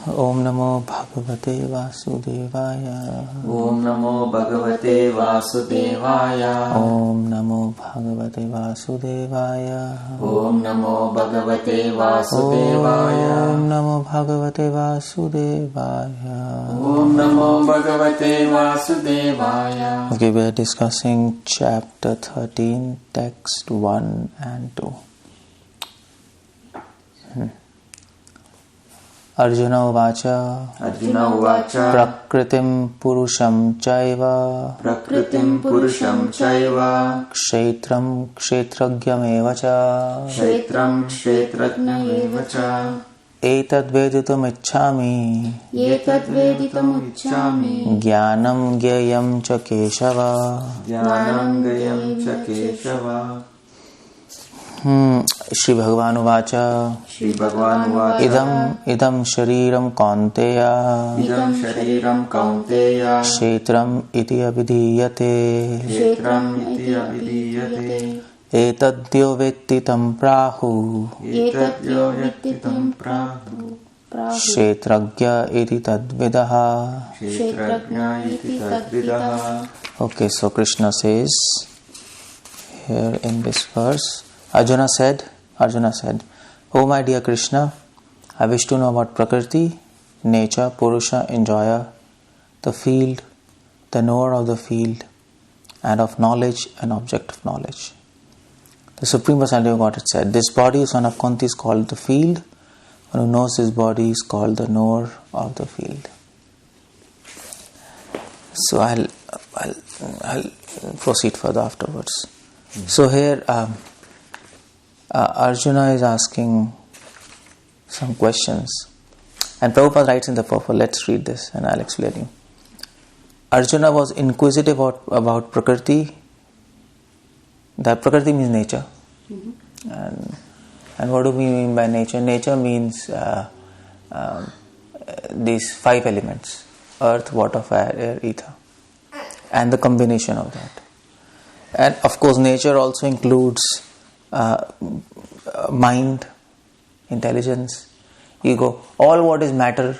Om Namo Bhagavate Vasudevaya. Om Namo Bhagavate Vasudevaya. Om Namo Bhagavate Vasudevaya. Om Namo Bhagavate Vasudevaya. Om Namo Bhagavate Vasudevaya. Om Namo Bhagavate Vasudevaya. Okay, we are discussing chapter 13, text 1 and 2. Arjuna Uvacha. Arjuna Uvacha. Prakritim Purusham Chaiva. Prakritim Purusham Chaiva. Kshetram Kshetragyam Evacha. Kshetram Kshetrajna Evacha. Etad Veditum Ichchami. Etad Veditum Ichchami. Jnanam Gyayam Cha Keshava. Jnanam Gyayam Cha Keshava. Shri Bhagavan Uvacha. Shri Bhagavan Uvacha. Idam Shariram Kaunteya. Idam Shariram Kaunteya. Kshetram iti abhidhiyate. Kshetram iti abhidhiyate. Etadyo vettitam prahu. Etadyo vettitam prahu. Kshetragya iti tadvidaha. Kshetrajna iti tadvidaha. Okay, so Krishna says here in this verse, Arjuna said, "Oh my dear Krishna, I wish to know about Prakriti, nature, Purusha, enjoyer, the field, the knower of the field, and of knowledge and object of knowledge." The Supreme Personality of Godhead said, this body, son of Kunti, is called the field. One who knows his body is called the knower of the field. So I'll proceed further afterwards. So here Arjuna is asking some questions, and Prabhupada writes in the purport. Let's read this and I'll explain you. Arjuna was inquisitive about Prakriti. That Prakriti means nature. And what do we mean by nature? Nature means these 5 elements: earth, water, fire, air, ether, and the combination of that. And of course nature also includes mind, intelligence, ego, all what is matter,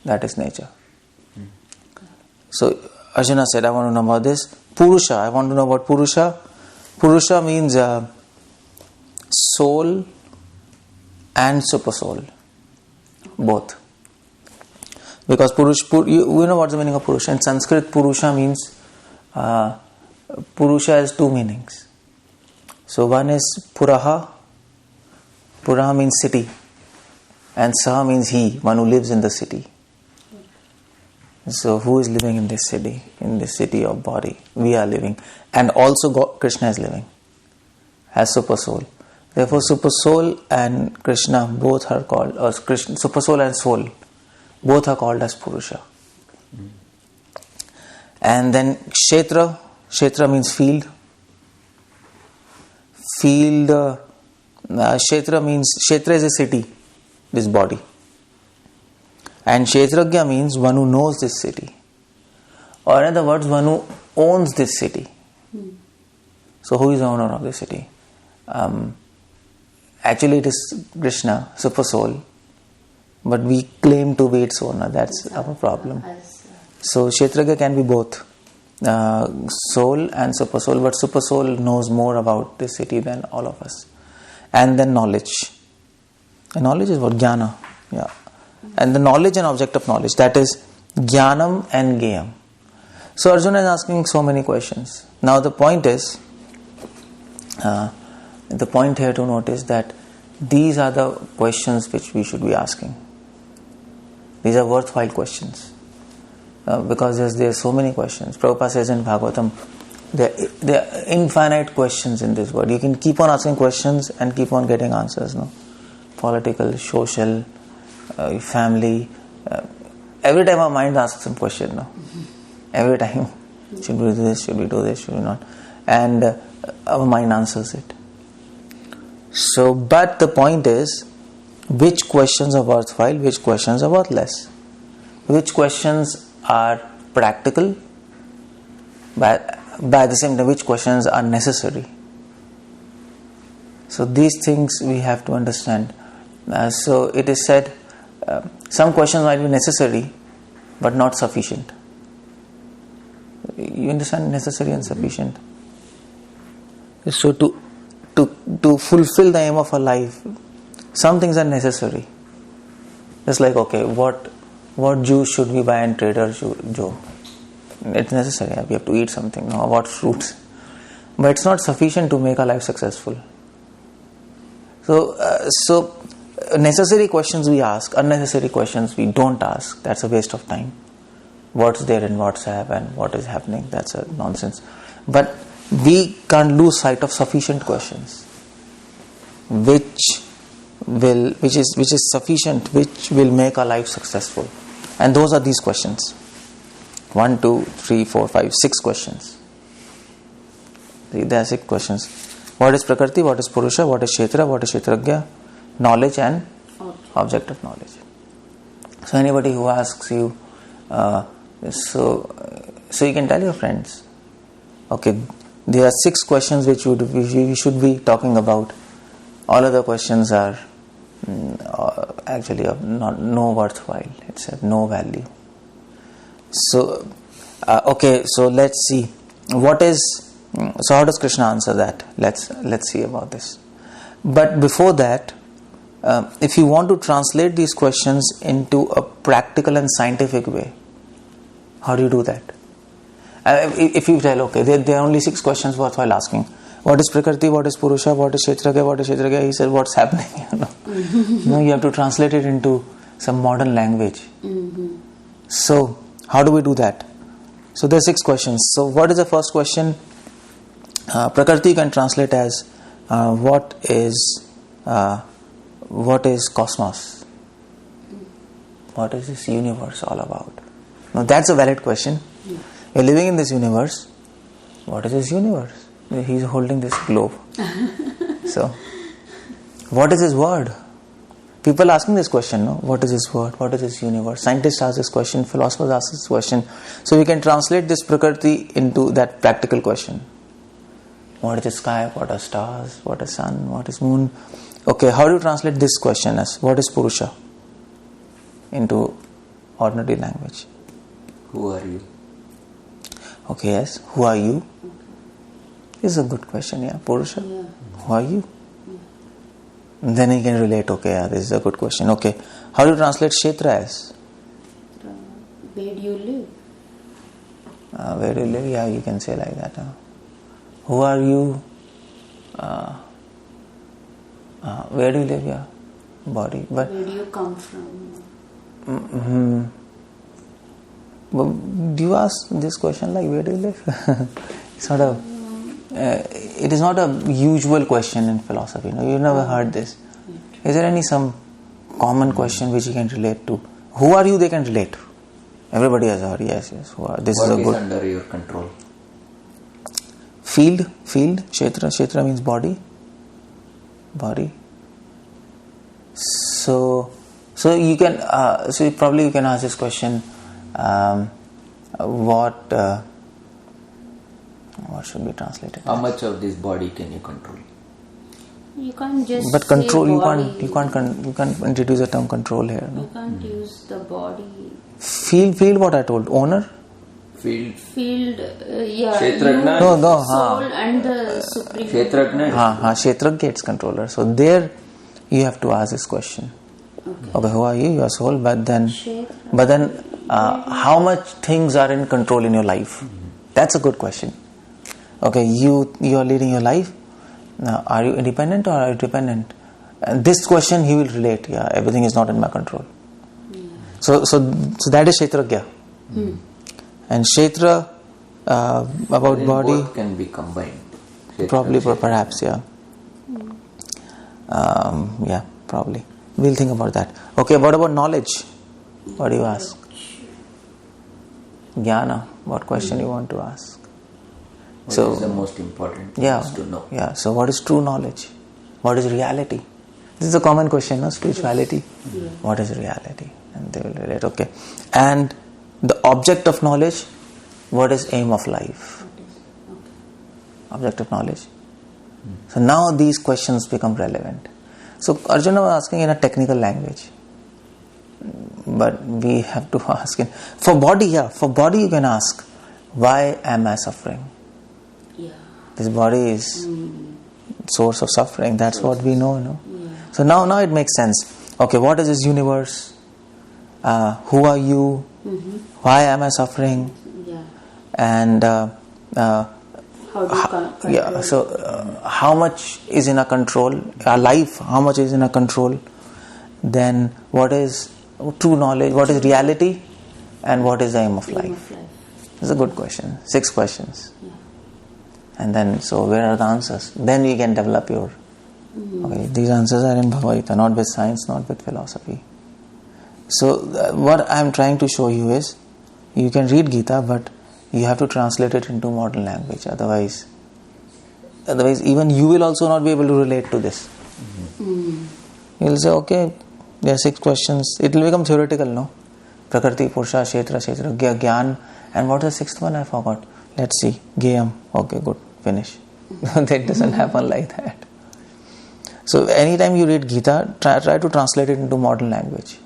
that is nature. So Arjuna said, I want to know about this. Purusha, I want to know about Purusha. Purusha means soul and supersoul, both. Because you know what's the meaning of Purusha. In Sanskrit, Purusha means Purusha has 2 meanings. So one is Puraha. Puraha means city, and Saha means he, one who lives in the city. So who is living in this city? In this city of body, we are living, and also Krishna is living as super soul. Therefore, super soul and Krishna both are called, or Krishna, super soul and soul both are called as Purusha. And then Kshetra. Kshetra means field. Kshetra is a city, this body. And Kshetragya means one who knows this city. Or in other words, one who owns this city. So who is the owner of this city? Actually it is Krishna, super soul. But we claim to be its owner. That's our problem. So Kshetragya can be both. Soul and super soul, but super soul knows more about this city than all of us. And then knowledge. And knowledge is what? Jnana. Yeah. And the knowledge and object of knowledge, that is Jnanam and Gyayam. So Arjuna is asking so many questions. Now the point is, the point here to note is that these are the questions which we should be asking. These are worthwhile questions. Because there are so many questions. Prabhupada says in Bhagavatam, there are infinite questions in this world. You can keep on asking questions and keep on getting answers. No, political, social, family. Every time our mind asks some question. No, every time, should we do this? Should we do this? Should we not? And our mind answers it. So, but the point is, which questions are worthwhile? Which questions are worthless? Which questions are practical, by the same time which questions are necessary. So these things we have to understand. So it is said some questions might be necessary, but not sufficient. You understand necessary and sufficient? So to fulfill the aim of a life, some things are necessary. Just like, okay, what juice should we buy in Trader Joe? It's necessary. We have to eat something. No, what fruits? But it's not sufficient to make our life successful. So necessary questions we ask, unnecessary questions we don't ask. That's a waste of time. What's there in WhatsApp and what is happening? That's a nonsense. But we can't lose sight of sufficient questions, which is sufficient, which will make our life successful. And those are these questions. 1, 2, 3, 4, 5, 6 questions. There are 6 questions. What is Prakriti? What is Purusha? What is Kshetra? What is Kshetragya? Knowledge and object of knowledge. So anybody who asks you, so you can tell your friends, okay, there are 6 questions which we should be talking about. All other questions are actually of no worthwhile. It's of no value. So, okay, so let's see. So how does Krishna answer that? Let's see about this. But before that, if you want to translate these questions into a practical and scientific way, how do you do that? If you tell, okay, there are only 6 questions worthwhile asking. What is Prakriti? What is Purusha? What is Kshetragya? What is Kshetragya? He said, what's happening? No, you have to translate it into some modern language. Mm-hmm. So, how do we do that? So, there are 6 questions. So, what is the first question? Prakriti you can translate as what is cosmos? What is this universe all about? Now, that's a valid question. Yeah. You're living in this universe. What is this universe? He's holding this globe. So, what is his word? People asking this question, no? What is his word? What is his universe? Scientists ask this question, philosophers ask this question. So we can translate this Prakriti into that practical question. What is the sky? What are stars? What is sun? What is moon? Okay, how do you translate this question as what is Purusha into ordinary language? Who are you? Okay, yes. Who are you? This is a good question, yeah. Purusha. Yeah. Who are you? Yeah. Then you can relate, okay, yeah, this is a good question. Okay. How do you translate Kshetra as? Where do you live? Where do you live? Yeah, you can say like that. Who are you? Where do you live? Yeah. Body. But where do you come from? Mm-hmm. But do you ask this question like where do you live? It's not a. It is not a usual question in philosophy. No, you've never heard this. Is there some common question which you can relate to? Who are you? They can relate to. Everybody has heard. Yes. Who are? This what is a good. What is under your control? Field. Kshetra means body. So you can. So probably you can ask this question. What should be translated? How much of this body can you control? You can't just. But control. You can't introduce the term control here. No? You can't use the body. Field. What I told. Owner. Field. Yeah. Kshetragya. No. Soul and the supreme. Kshetragya. Kshetragya its controller. So there, you have to ask this question. Okay. Who are you? You are soul. But then, how much things are in control in your life? That's a good question. Okay, you are leading your life. Now, are you independent or are you dependent? And this question he will relate. Yeah, everything is not in my control. So that is Kshetragya. And Kshetra about body. Both can be combined. Probably, perhaps, yeah. Yeah, probably. We'll think about that. Okay, what about knowledge? What do you ask? Jnana. What question you want to ask? What is the most important thing to know? Yeah. So what is true knowledge? What is reality? This is a common question, no? Spirituality. Yeah. What is reality? And they will relate. Okay. And the object of knowledge. What is aim of life? Object of knowledge. So now these questions become relevant. So Arjuna was asking in a technical language. but we have to ask it. For body you can ask, why am I suffering? Yeah. This body is source of suffering. That's what we know, no? Yeah. So now it makes sense. Okay, what is this universe? Who are you? Why am I suffering? Yeah. And How do you control? So how much is in our control? Our life, how much is in our control? Then what is true knowledge? What is reality? And what is the aim of life? It's a good question. 6 questions. Yeah. And then, so where are the answers? Then you can develop your... Okay, these answers are in Bhagavad Gita, not with science, not with philosophy. So what I am trying to show you is, you can read Gita, but you have to translate it into modern language. Otherwise even you will also not be able to relate to this. You will say, okay, there are 6 questions. It will become theoretical, no? Prakriti, Purusha, Kshetra, Gyan. And what is the 6th one? I forgot. Let's see. Gyam. Okay, good. Finish. That doesn't happen like that. So anytime you read Gita, try to translate it into modern language.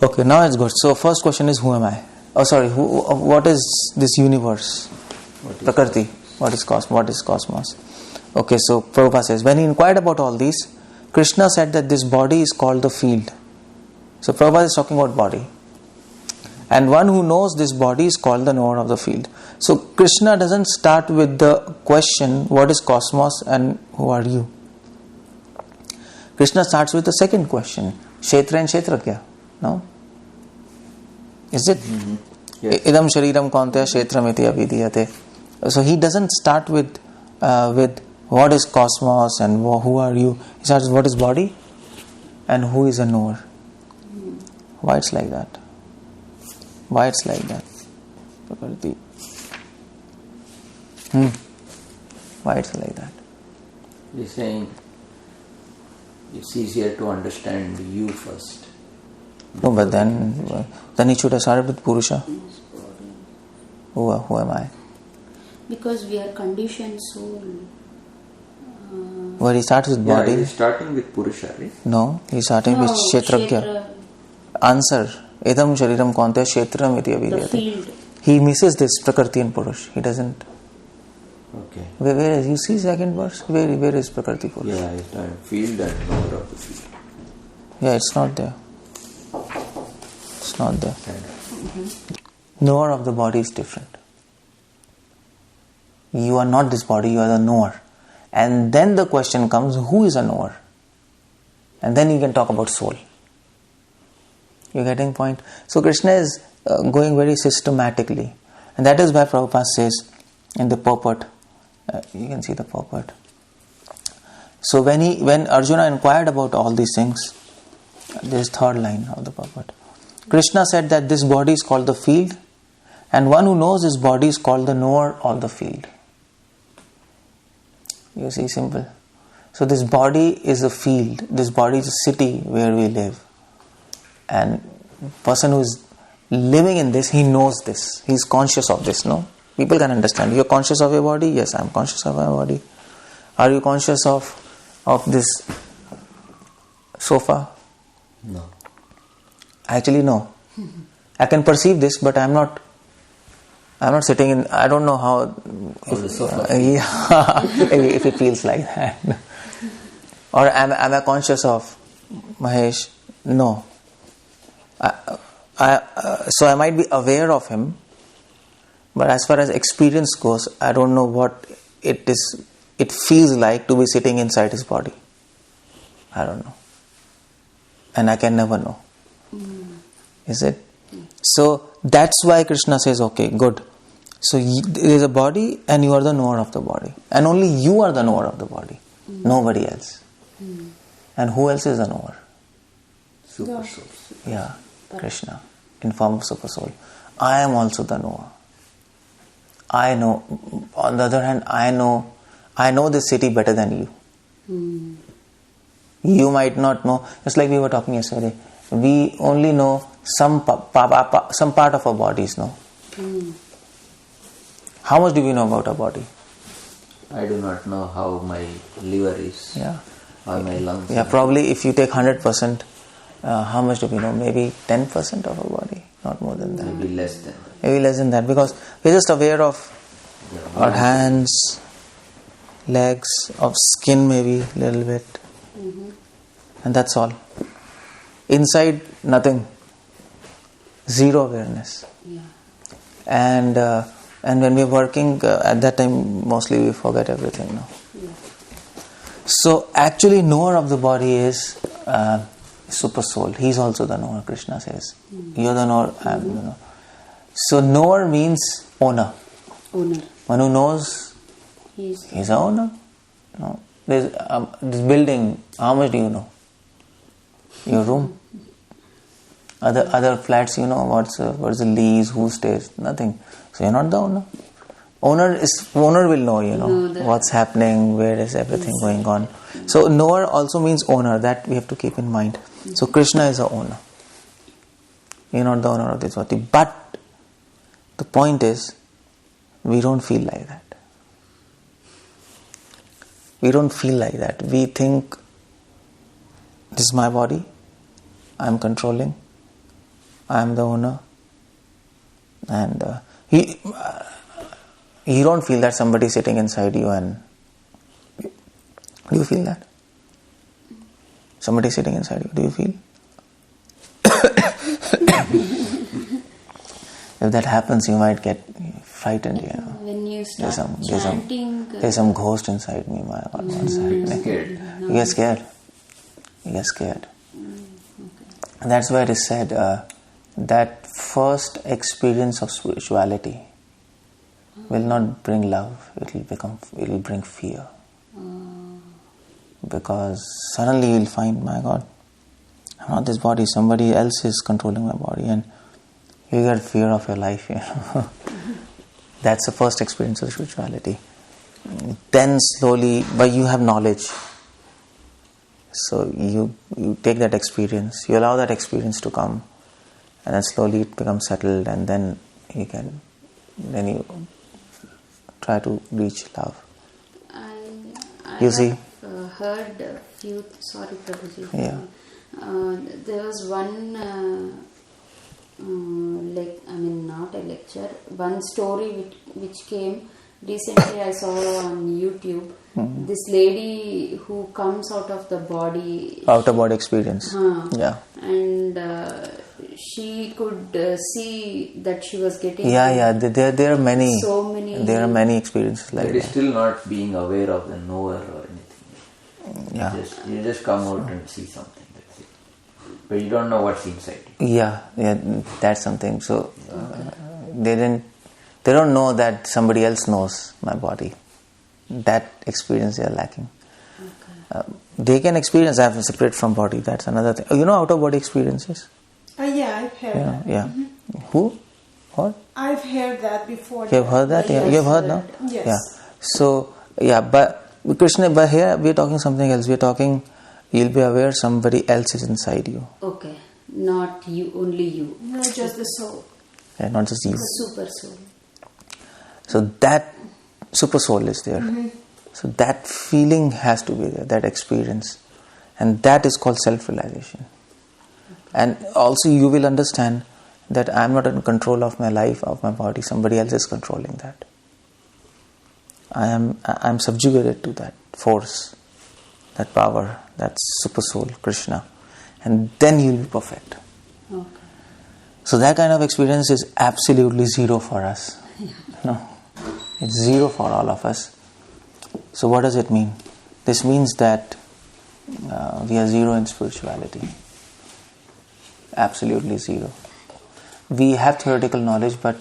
Okay, now it's good. So first question is, who am I? What is this universe? Prakriti. What is cosmos? Okay, so Prabhupada says, when he inquired about all these, Krishna said that this body is called the field. So Prabhupada is talking about body. And one who knows this body is called the knower of the field. So Krishna doesn't start with the question, what is cosmos and who are you? Krishna starts with the second question, Kshetra and Kshetrakya. No? Is it? Yes. Idam shariram kaunteya kshetramiti avidiyate. So he doesn't start with what is cosmos and who are you. He starts with what is body and who is a knower. Why it's like that? Why it's like that? Why it's like that? He's saying it's easier to understand you first. No, but then he should have started with Purusha. Who am I? Because we are conditioned soul. Where he starts with body. He's starting with Purusha, right? No, he's starting with Kshetrakya. Answer. Idam shariram kaunteya kshetram iti avidiyate. The field. He misses this Prakriti and Purush. He doesn't. Okay. Where is, you see second verse? Where is Prakriti Purush? Yeah, it's not field and knower of the field. Yeah, it's not there. It's not there. Knower of the body is different. You are not this body, you are the knower. And then the question comes, who is a knower? And then you can talk about soul. You're getting point? So Krishna is going very systematically. And that is why Prabhupada says in the purport, you can see the purport. So when Arjuna inquired about all these things, this third line of the purport. Krishna said that this body is called the field, and one who knows his body is called the knower of the field. You see, simple. So this body is a field. This body is a city where we live. And person who is living in this, he knows this. He is conscious of this, no? People can understand. You are conscious of your body? Yes, I am conscious of my body. Are you conscious of this sofa? No. Actually, no. I can perceive this, but I'm not sitting in, I don't know how, if it feels like that. Or am I conscious of Mahesh? No. So I might be aware of him, but as far as experience goes, I don't know what it feels like to be sitting inside his body. I don't know. And I can never know. Is it? So that's why Krishna says, okay, good. So there is a body and you are the knower of the body. And only you are the knower of the body. Nobody else. And who else is the knower? Super soul. Yeah, Krishna, in form of super soul. I am also the knower. I know. On the other hand, I know this city better than you. You might not know. Just like we were talking yesterday, we only know some part of our bodies. No. How much do we know about our body? I do not know how my liver is. Yeah. Or my lungs. Yeah, probably if you take 100%, how much do we know? Maybe 10% of our body, not more than that. Maybe less than that. Maybe less than that, because we're just aware of our hands, legs, of skin maybe a little bit, and that's all. Inside, nothing. Zero awareness. Yeah. And when we're working, at that time, mostly we forget everything now. Yeah. So actually, knower of the body is super soul. He's also the knower, Krishna says. You're the knower, I am the knower. So knower means owner. Owner. One who knows, he's the owner. No. There's this building, how much do you know? Your room. Other flats, you know what's the lease, who stays, nothing. So you're not the owner. Owner will know, what's happening, where is everything going on. So knower also means owner. That we have to keep in mind. So Krishna is the owner. You're not the owner of this body. But the point is, we don't feel like that. We don't feel like that. We think, this is my body, I'm controlling, I'm the owner. And you don't feel that somebody is sitting inside you and... Do you feel that? Somebody is sitting inside you, do you feel? If that happens, you might get frightened, When you start chanting... There's some ghost inside me, my God, what's happening? You get scared. Okay. And that's why it is said that first experience of spirituality will not bring love, it will bring fear. Because suddenly you will find, my God, I'm not this body, somebody else is controlling my body, and you get fear of your life, That's the first experience of spirituality. Then slowly, but you have knowledge. So you take that experience, you allow that experience to come, and then slowly it becomes settled, and then you try to reach love. I You see? heard a few, sorry Prabhuji. Yeah. There was one, not a lecture, one story which came recently. I saw on YouTube. This lady who comes out of the body, Outer body experience. Yeah. And she could see that she was getting. There are many. So many. There are many experiences like that. It is still not being aware of the knower or anything. Yeah. You just come out and see something. That's it. But you don't know what's inside. Yeah, that's something. So they don't know that somebody else knows my body. That experience they are lacking. Okay. They can experience I have separate from body. That's another thing. You know outer body experiences? I've heard that. Yeah. Who? What? I've heard that before. You have heard that? Yes, you have heard now? Yes. Yeah. So, but Krishna, but here we are talking something else. We are talking, you'll be aware somebody else is inside you. Okay. Not you, only you. No, just the soul. Yeah, not just you. Super soul. So that super soul is there. So that feeling has to be there, that experience. And that is called self-realization. And also you will understand that I am not in control of my life, of my body. Somebody else is controlling that. I am subjugated to that force, that power, that super soul, Krishna. And then you will be perfect. Okay. So that kind of experience is absolutely zero for us. No. It's zero for all of us. So what does it mean? This means that we are zero in spirituality. Absolutely zero. We have theoretical knowledge, but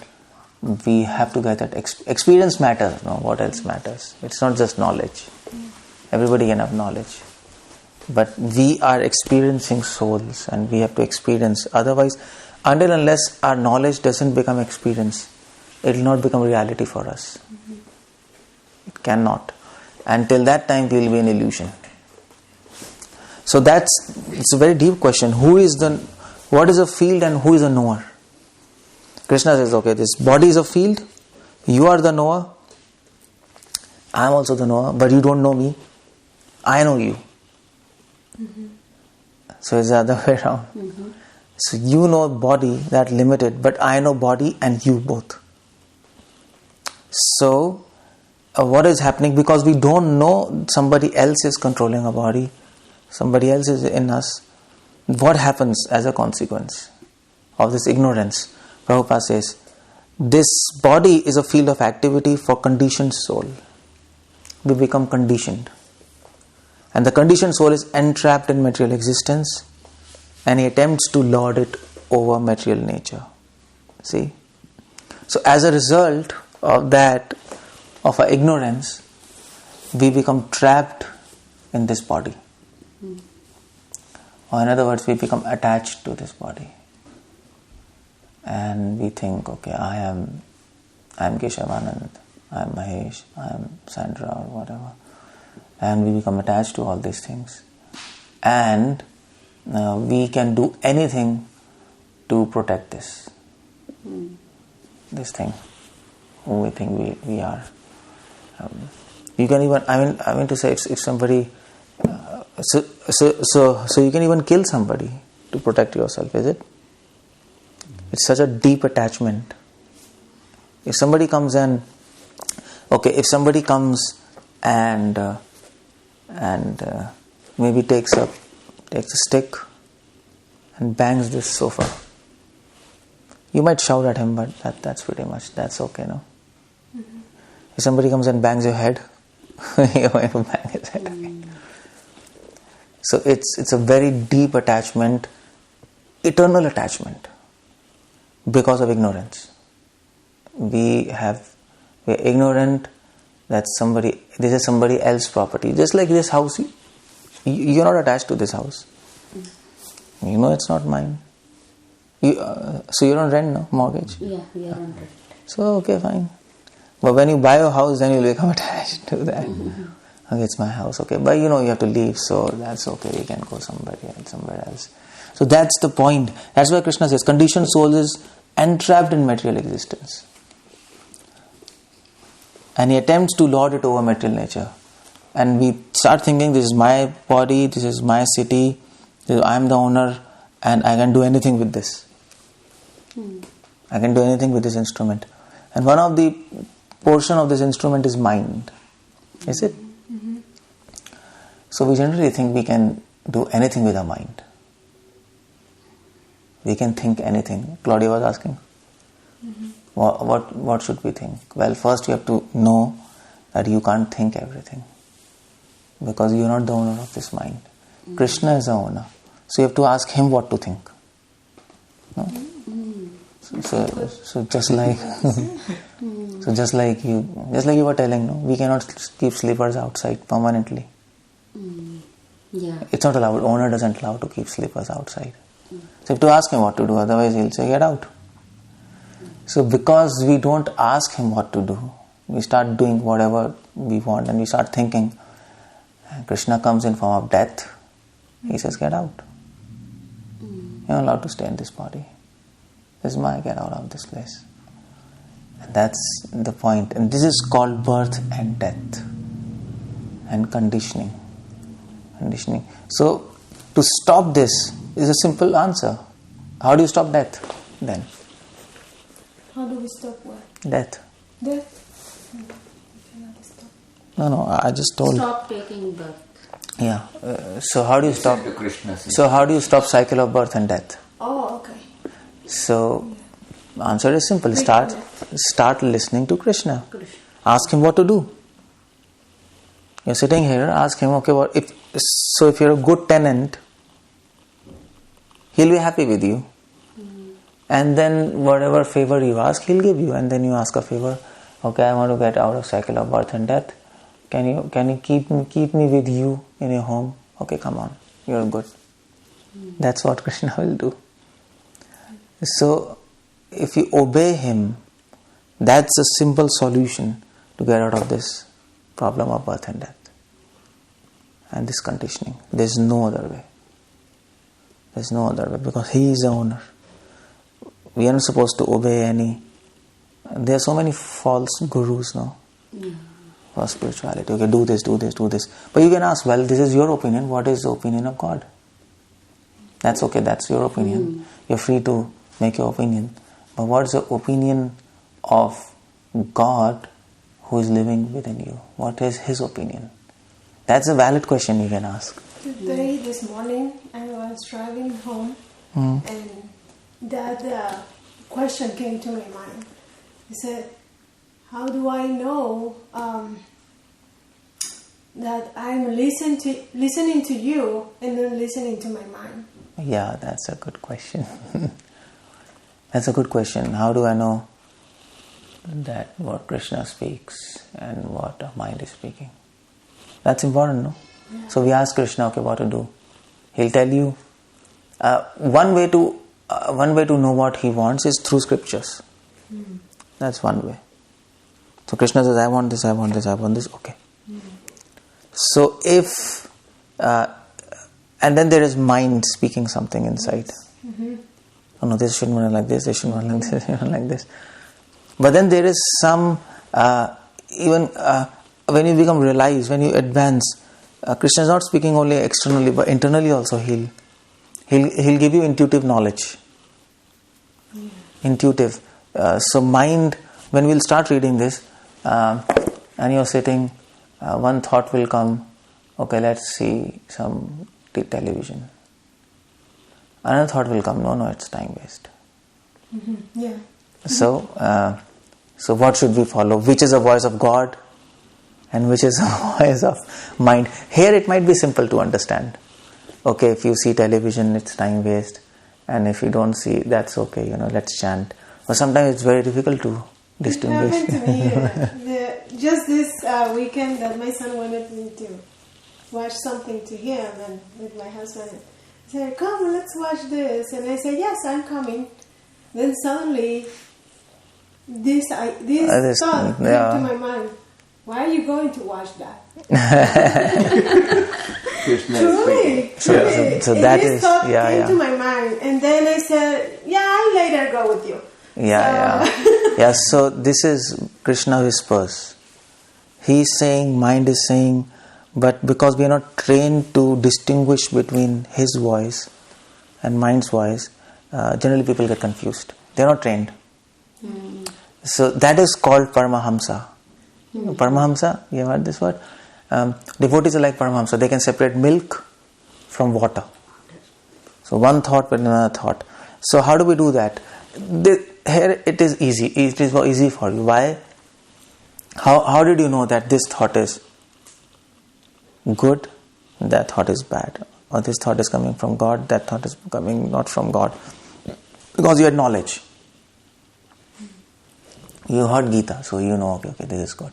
we have to get that experience matters. No, what else matters? It's not just knowledge. Everybody can have knowledge, but we are experiencing souls, and we have to experience. Otherwise, until unless our knowledge doesn't become experience, it will not become reality for us. It cannot. Until that time, we will be an illusion. So it's a very deep question. What is a field and who is a knower? Krishna says, okay, this body is a field, you are the knower, I am also the knower, but you don't know me. I know you. So it's the other way around. So you know body, that limited, but I know body and you both. So what is happening? Because we don't know somebody else is controlling our body, somebody else is in us. What happens as a consequence of this ignorance? Prabhupada says, this body is a field of activity for conditioned soul. We become conditioned. And the conditioned soul is entrapped in material existence, and he attempts to lord it over material nature. See? So as a result of that, of our ignorance, we become trapped in this body. Or in other words, we become attached to this body. And we think, okay, I am Keshav Anand, I am Mahesh, I am Sandra or whatever. And we become attached to all these things. And we can do anything to protect this thing who we think we are. You can even, I mean to say, if somebody, so you can even kill somebody to protect yourself, is it? It's such a deep attachment. If somebody comes and maybe takes a stick and bangs this sofa, you might shout at him, but that's pretty much, that's okay, no? If somebody comes and bangs your head, you're going to bang his head again. So it's a very deep attachment, eternal attachment, because of ignorance. We are ignorant that this is somebody else's property. Just like this house, you're not attached to this house. You know it's not mine. So you don't rent, no? Mortgage? Yeah, we are on rent. So, okay, fine. But when you buy a house, then you'll become attached to that. Okay, it's my house, okay. But you have to leave, so that's okay. You can go somewhere else. So that's the point. That's why Krishna says, conditioned soul is entrapped in material existence. And he attempts to lord it over material nature. And we start thinking, this is my body, this is my city, I am the owner, and I can do anything with this. I can do anything with this instrument. And one of the portion of this instrument is mind. Is it? So we generally think we can do anything with our mind. We can think anything. Claudia was asking. What should we think? Well, first you have to know that you can't think everything, because you are not the owner of this mind. Krishna is the owner. So you have to ask him what to think. No? So just like you were telling, no, we cannot keep slippers outside permanently. Yeah. It's not allowed. Owner doesn't allow to keep slippers outside. So you have to ask him what to do, otherwise he'll say, get out. So because we don't ask him what to do, we start doing whatever we want, and we start thinking, and Krishna comes in form of death. He says, get out. You're not allowed to stay in this body. This is get out of this place. And that's the point. And this is called birth and death and conditioning. So to stop this is a simple answer. How do you stop death then? How do we stop what? Death. Death? We cannot stop. No, I just told. Stop taking birth. Yeah. So how do you stop? Krishna. So how do you stop cycle of birth and death? Oh, okay. So answer is simple. Start listening to Krishna. Ask him what to do. You're sitting here, ask him, okay, if you're a good tenant, he'll be happy with you. And then whatever favor you ask, he'll give you. And then you ask a favor, okay, I want to get out of cycle of birth and death. Can you keep me with you in your home? Okay, come on, you're good. That's what Krishna will do. So if you obey him, that's a simple solution to get out of this problem of birth and death and this conditioning. There's no other way. Because he is the owner. We are not supposed to obey any. There are so many false gurus now for spirituality. Okay, do this. But you can ask, well, this is your opinion. What is the opinion of God? That's okay, that's your opinion. You're free to make your opinion. But what's the opinion of God who is living within you? What is His opinion? That's a valid question you can ask. Today, this morning, I was driving home and that question came to my mind. He said, how do I know that I'm listening to you and then listening to my mind? Yeah, that's a good question. That's a good question. How do I know that what Krishna speaks and what our mind is speaking? That's important, no? Yeah. So we ask Krishna, okay, what to do? He'll tell you. One way to know what He wants is through scriptures. That's one way. So Krishna says, I want this, I want this, I want this. Okay. So if and then there is mind speaking something inside. Oh no, this shouldn't run like this, this shouldn't run like this, this shouldn't run like this. But then there is some even when you become realized, when you advance, Krishna is not speaking only externally, but internally also. He'll give you intuitive knowledge. Intuitive. So mind, when we'll start reading this, and you're sitting, one thought will come. Okay, let's see some television. Another thought will come. No, it's time waste. Yeah. So what should we follow? Which is the voice of God, and which is the voice of mind? Here it might be simple to understand. Okay, if you see television, it's time waste, and if you don't see, that's okay. Let's chant. But sometimes it's very difficult to distinguish. It happened to me just this weekend that my son wanted me to watch something to him, and with my husband. He said, come, let's watch this. And I said, yes, I'm coming. Then suddenly, this thought came to my mind. Why are you going to watch that? Truly. So that is, thought came to my mind. And then I said, I later go with you. Yeah. So this is Krishna whispers. He's saying, mind is saying, but because we are not trained to distinguish between his voice and mind's voice, generally people get confused. They are not trained. So that is called Paramahamsa. Paramahamsa, you have heard this word? Devotees are like Paramahamsa. They can separate milk from water. So one thought with another thought. So how do we do that? Here it is easy. It is easy for you. Why? How did you know that this thought is good, that thought is bad, or this thought is coming from God, that thought is coming not from God? Because you had knowledge. You heard Gita, so you know, okay, this is good.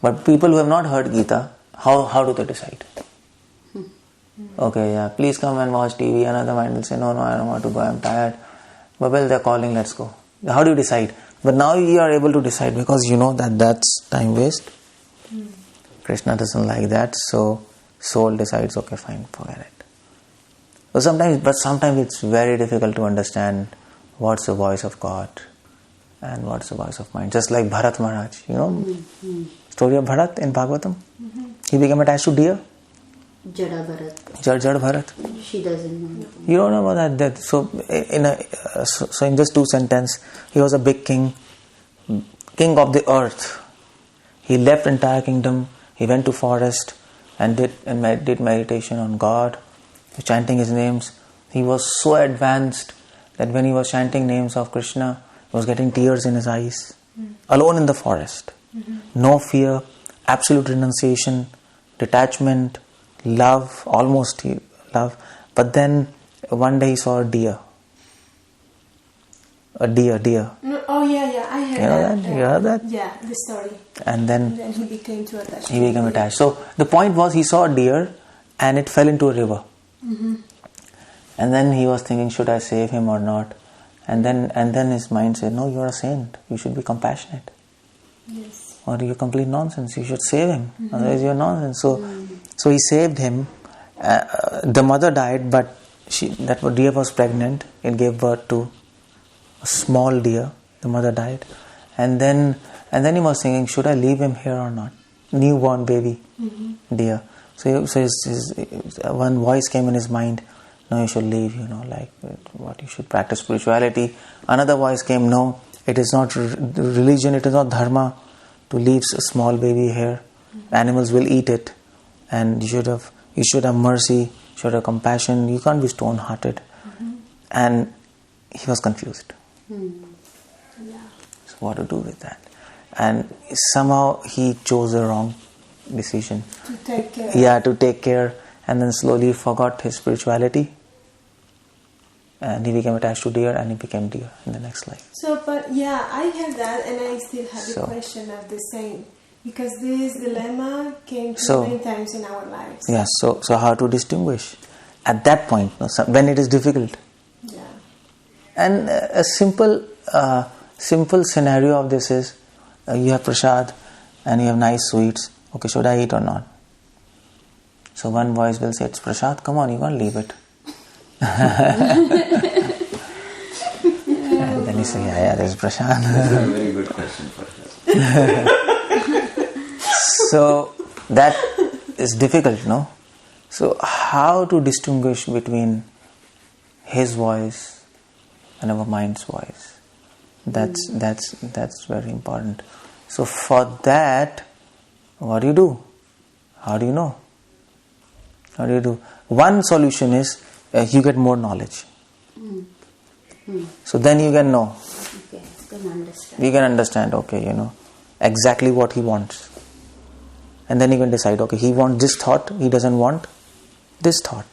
But people who have not heard Gita, how do they decide? Okay, please come and watch TV. Another mind will say, no, I don't want to go, I'm tired. But well, they're calling, let's go. How do you decide? But now you are able to decide because you know that that's time waste. Krishna doesn't like that, so soul decides, okay, fine, forget it. But sometimes it's very difficult to understand what's the voice of God and what's the voice of mind. Just like Bharat Maharaj, story of Bharat in Bhagavatam. He became attached to deer. Jada Bharat. Jada Bharat. She doesn't know. You don't know about that. So in just 2 sentences, he was a big king of the earth. He left entire kingdom. He went to forest and did meditation on God, chanting His names. He was so advanced that when he was chanting names of Krishna, he was getting tears in his eyes. Alone in the forest. No fear, absolute renunciation, detachment, love, almost love. But then one day he saw a deer. A deer. No, oh yeah, I heard that. You heard that? Yeah, the story. And then he became too attached. He became attached. So the point was, he saw a deer and it fell into a river. And then he was thinking, should I save him or not? And then his mind said, no, you're a saint. You should be compassionate. Yes. Or you're complete nonsense. You should save him. Otherwise you're nonsense. So he saved him. The mother died, but that deer was pregnant. It gave birth to a small deer. The mother died. And then he was thinking, should I leave him here or not? Newborn baby deer. So his one voice came in his mind. no, you should leave, like what you should practice spirituality. Another voice came, no, it is not religion, it is not dharma to leave a small baby here. Animals will eat it, and you should have mercy, you should have compassion, you can't be stone-hearted. And he was confused. So what to do with that? And somehow he chose the wrong decision. To take care. Yeah, to take care, and then slowly forgot his spirituality. And he became attached to deer, and he became deer in the next life. So, but yeah, I heard that, and I still have the question of the same. Because this dilemma came many times in our lives. Yes, so how to distinguish? At that point, when it is difficult. Yeah. And a simple scenario of this is, you have prasad and you have nice sweets. Okay, should I eat or not? So one voice will say, it's prasad, come on, you can't leave it. And then you say, yeah, there's prasad. That's a very good question for us. So that is difficult, no? So how to distinguish between his voice and our mind's voice? That's very important. So for that, what do you do? How do you know? How do you do? One solution is you get more knowledge. So then you can know. Okay, you can understand. You can understand, exactly what he wants. And then you can decide, okay, he wants this thought, he doesn't want this thought.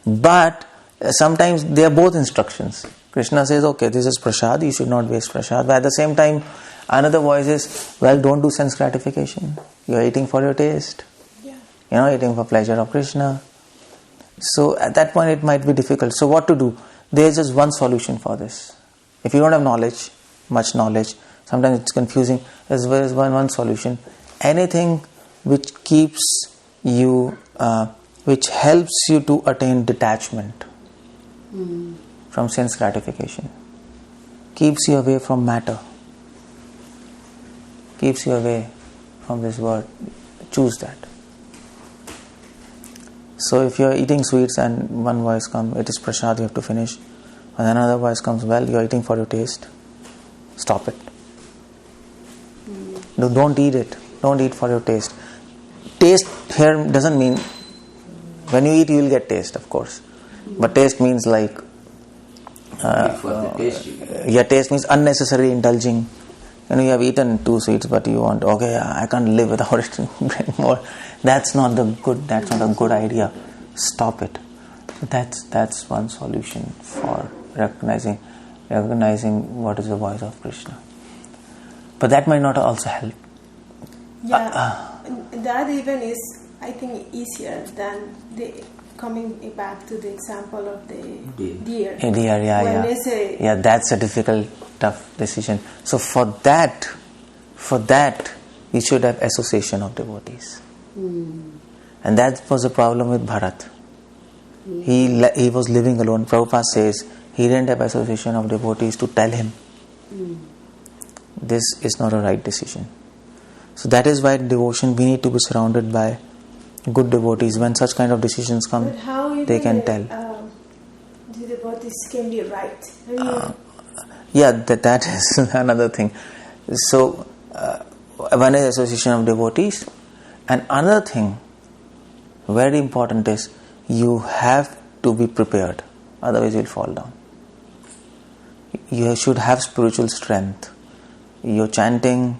But sometimes they are both instructions. Krishna says, okay, this is prasad, you should not waste prasad. But at the same time, another voice is, well, don't do sense gratification. You are eating for your taste. Yeah. Eating for pleasure of Krishna. So at that point it might be difficult. So what to do? There is just one solution for this. If you don't have knowledge, much knowledge, sometimes it's confusing. There's one solution. Anything which keeps you, which helps you to attain detachment from sense gratification, keeps you away from matter, keeps you away from this world, choose that. So if you're eating sweets and one voice comes, it is prasad, you have to finish. And another voice comes, well, you're eating for your taste, stop it. No, don't eat it. Don't eat for your taste. Taste here doesn't mean, when you eat you will get taste, of course. But taste means like, for the taste you get. Yeah, taste means unnecessarily indulging. You have eaten 2 sweets, but you want, okay, I can't live without it anymore. That's not a good idea. Stop it. That's one solution for recognizing what is the voice of Krishna. But that might not also help. Yeah, that even is, I think, easier than coming back to the example of the deer. Deer, yeah. That's a difficult, tough decision. So for that, you should have association of devotees. And that was the problem with Bharat. He was living alone. Prabhupada says he didn't have association of devotees to tell him this is not a right decision. So that is why devotion, we need to be surrounded by good devotees. When such kind of decisions come, they can tell. The devotees can be right. That is another thing. So one is association of devotees, and another thing very important is you have to be prepared, otherwise you'll fall down. You should have spiritual strength. Your chanting,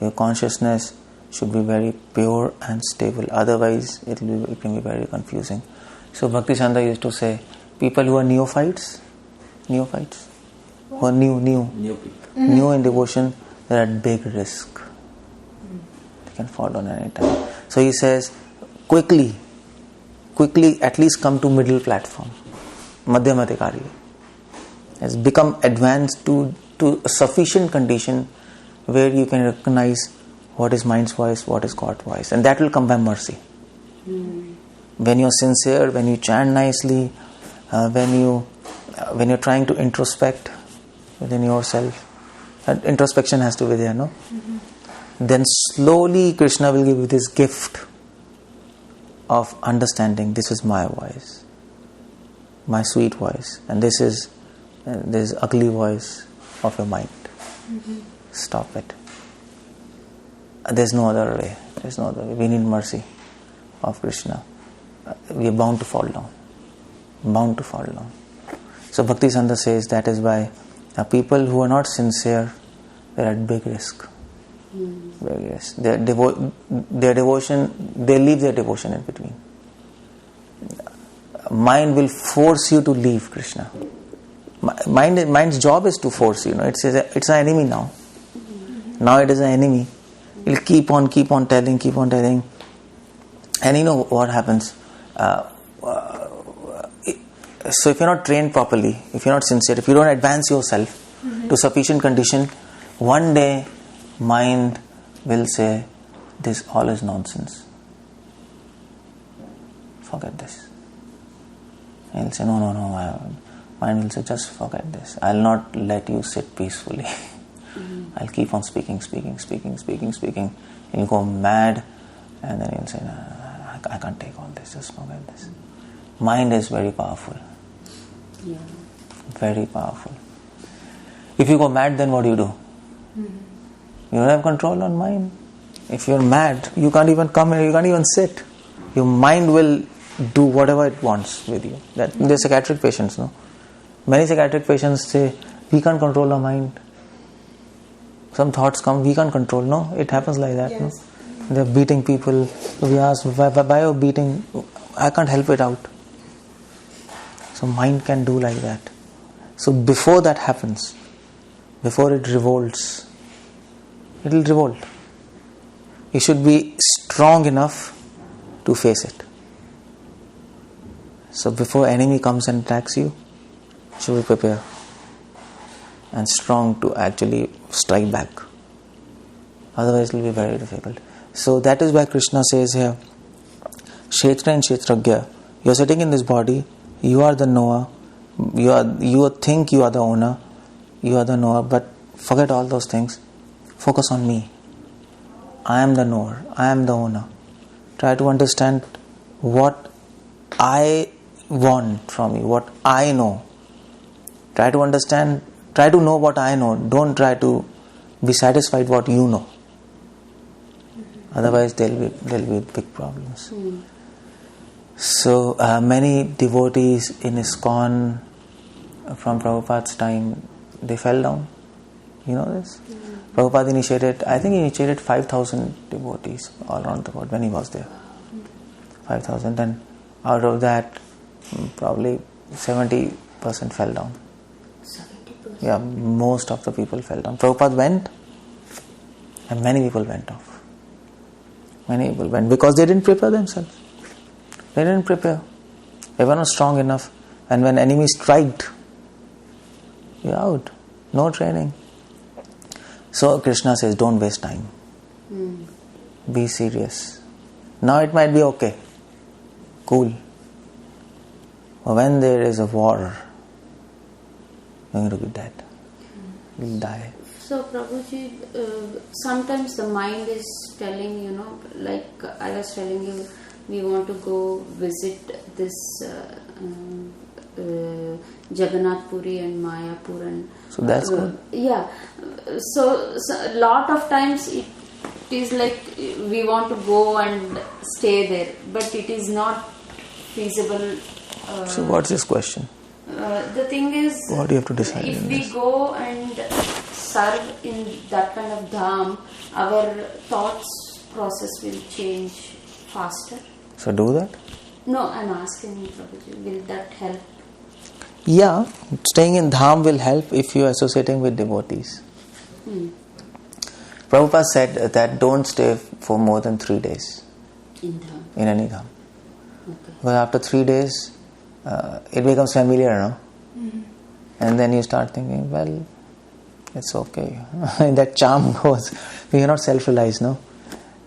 your consciousness should be very pure and stable, otherwise it can be very confusing. So Bhaktisiddhanta used to say, people who are neophytes, who are new people, in devotion, they're at big risk. They can fall down any time. So he says, quickly at least come to middle platform, Madhyamadikari. Has become advanced to a sufficient condition where you can recognize what is mind's voice, what is God's voice, and that will come by mercy. When you're sincere, when you chant nicely, when you're trying to introspect within yourself, introspection has to be there, no? Then slowly Krishna will give you this gift of understanding this is my voice, my sweet voice, and this is this ugly voice of your mind. Stop it. There's no other way. There's no other way. We need mercy of Krishna. We are bound to fall down. Bound to fall down. So Bhaktivedanta says that is why people who are not sincere, they're at big risk. Big risk. Their devotion, they leave their devotion in between. Mind will force you to leave Krishna. Mind's job is to force you. It's an enemy now. Now it is an enemy. It will keep on telling. And you know what happens? So if you're not trained properly, if you're not sincere, if you don't advance yourself to sufficient condition, one day mind will say, this all is nonsense. Forget this. And he'll say, no. Mind will say, just forget this. I'll not let you sit peacefully. I'll keep on speaking. He'll go mad, and then he'll say, no, I can't take all this, just forget this. Mind is very powerful. Yeah. Very powerful. If you go mad, then what do? You don't have control on mind. If you're mad, you can't even come here, you can't even sit. Your mind will do whatever it wants with you. They're psychiatric patients, no? Many psychiatric patients say, we can't control our mind. Some thoughts come, we can't control. No, it happens like that. Yes. No? They're beating people. So we ask, why are you beating? I can't help it out. So mind can do like that. So before that happens, before it revolts, it will revolt. You should be strong enough to face it. So before enemy comes and attacks you, you should be prepared and strong to actually strike back. Otherwise it will be very difficult. So that is why Krishna says here, Kshetra and Kshetragya, you are sitting in this body, you are the knower, you think you are the owner, you are the knower, but forget all those things. Focus on me. I am the knower, I am the owner. Try to understand what I want from you, what I know. Try to know what I know. Don't try to be satisfied what you know. Otherwise there will be big problems. So many devotees in ISKCON from Prabhupada's time, they fell down. You know this? Prabhupada initiated 5,000 devotees all around the world when he was there. 5,000, and out of that, probably 70% fell down. 70%? Yeah, most of the people fell down. Prabhupada went, and many people went off. Many people went because they didn't prepare themselves. They didn't prepare. They were not strong enough. And when enemy striked, you're out. No training. So Krishna says, don't waste time. Be serious. Now it might be okay. Cool. But when there is a war, you're going to be dead. You'll die. So Prabhuji, sometimes the mind is telling, like I was telling you, we want to go visit this Jagannath Puri and Mayapur. And, so that's good. Yeah. So a lot of times it is like we want to go and stay there, but it is not feasible. So what's his question? The thing is, what do you have to decide? If we go and serve in that kind of dham, our thoughts process will change faster. So do that? No, I'm asking Prabhuji, will that help? Yeah, staying in dham will help if you are associating with devotees. Prabhupada said that don't stay for more than 3 days in dham. In any dham. Okay. Because after 3 days, it becomes familiar, no? And then you start thinking, well, it's okay. That charm goes. We are not self-realized, no?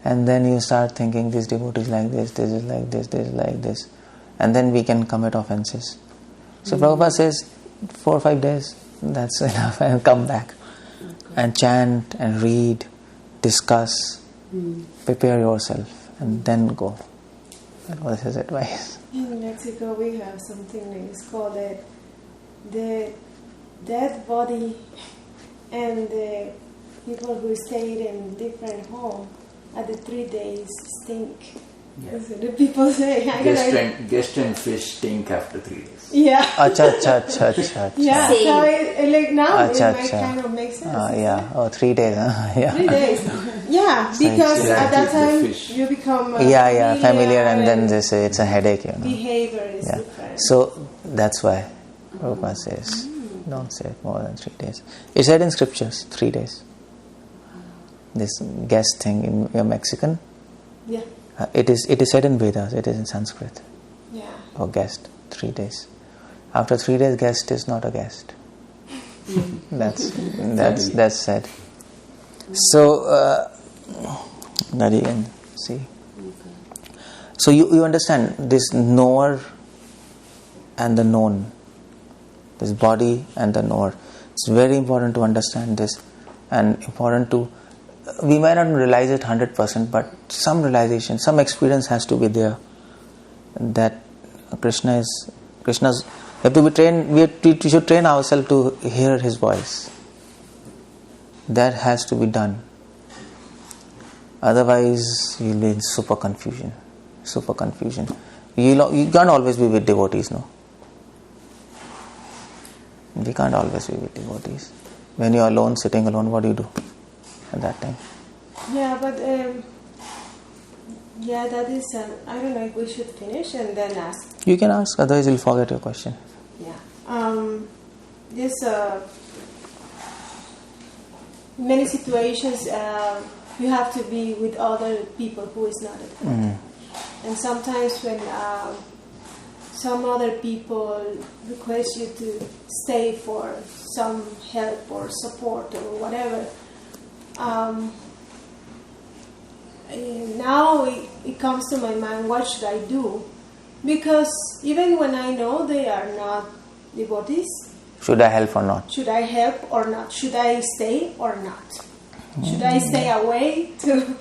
And then you start thinking, this devotee is like this is like this is like this. And then we can commit offenses. So Prabhupada says, 4 or 5 days, that's enough, and come back. Okay. And chant and read, discuss, prepare yourself, and then go. What was his advice? In Mexico, we have something it's called the dead body, and the people who stayed in different homes at the 3 days stink. Yeah. That's what the people say. Guest and fish stink after 3 days. Yeah. Acha. Yeah. Same. So like now it might Acha. kind of make sense. Yeah. Oh, 3 days. Huh? Yeah. 3 days. Yeah, because Yeah, at that the time fish. you become familiar, and then they say it's a headache, behavior is Yeah. different. So that's why Prabhupada says, don't say it more than 3 days. It's said in scriptures, 3 days. This guest thing in you're Mexican. Yeah. It is said in Vedas. It is in Sanskrit. Yeah. Or guest, 3 days. After 3 days, guest is not a guest. That's said. So that you can see. So you understand this knower and the known, this body and the knower. It's very important to understand this, and important to. We might not realize it 100%, but some realization, some experience has to be there. That Krishna's. We have to be trained. We should train ourselves to hear His voice. That has to be done. Otherwise, you'll be in super confusion. You can't always be with devotees, no. We can't always be with devotees. When you're alone, sitting alone, what do you do at that time? Yeah, but that is. I don't know if we should finish and then ask. You can ask, otherwise you'll forget your question. Yeah. This many situations you have to be with other people who is not at home. And sometimes when some other people request you to stay for some help or support or whatever, now it comes to my mind, what should I do? Because even when I know they are not devotees, should I help or not? Should I help or not? Should I stay or not? Should I stay away to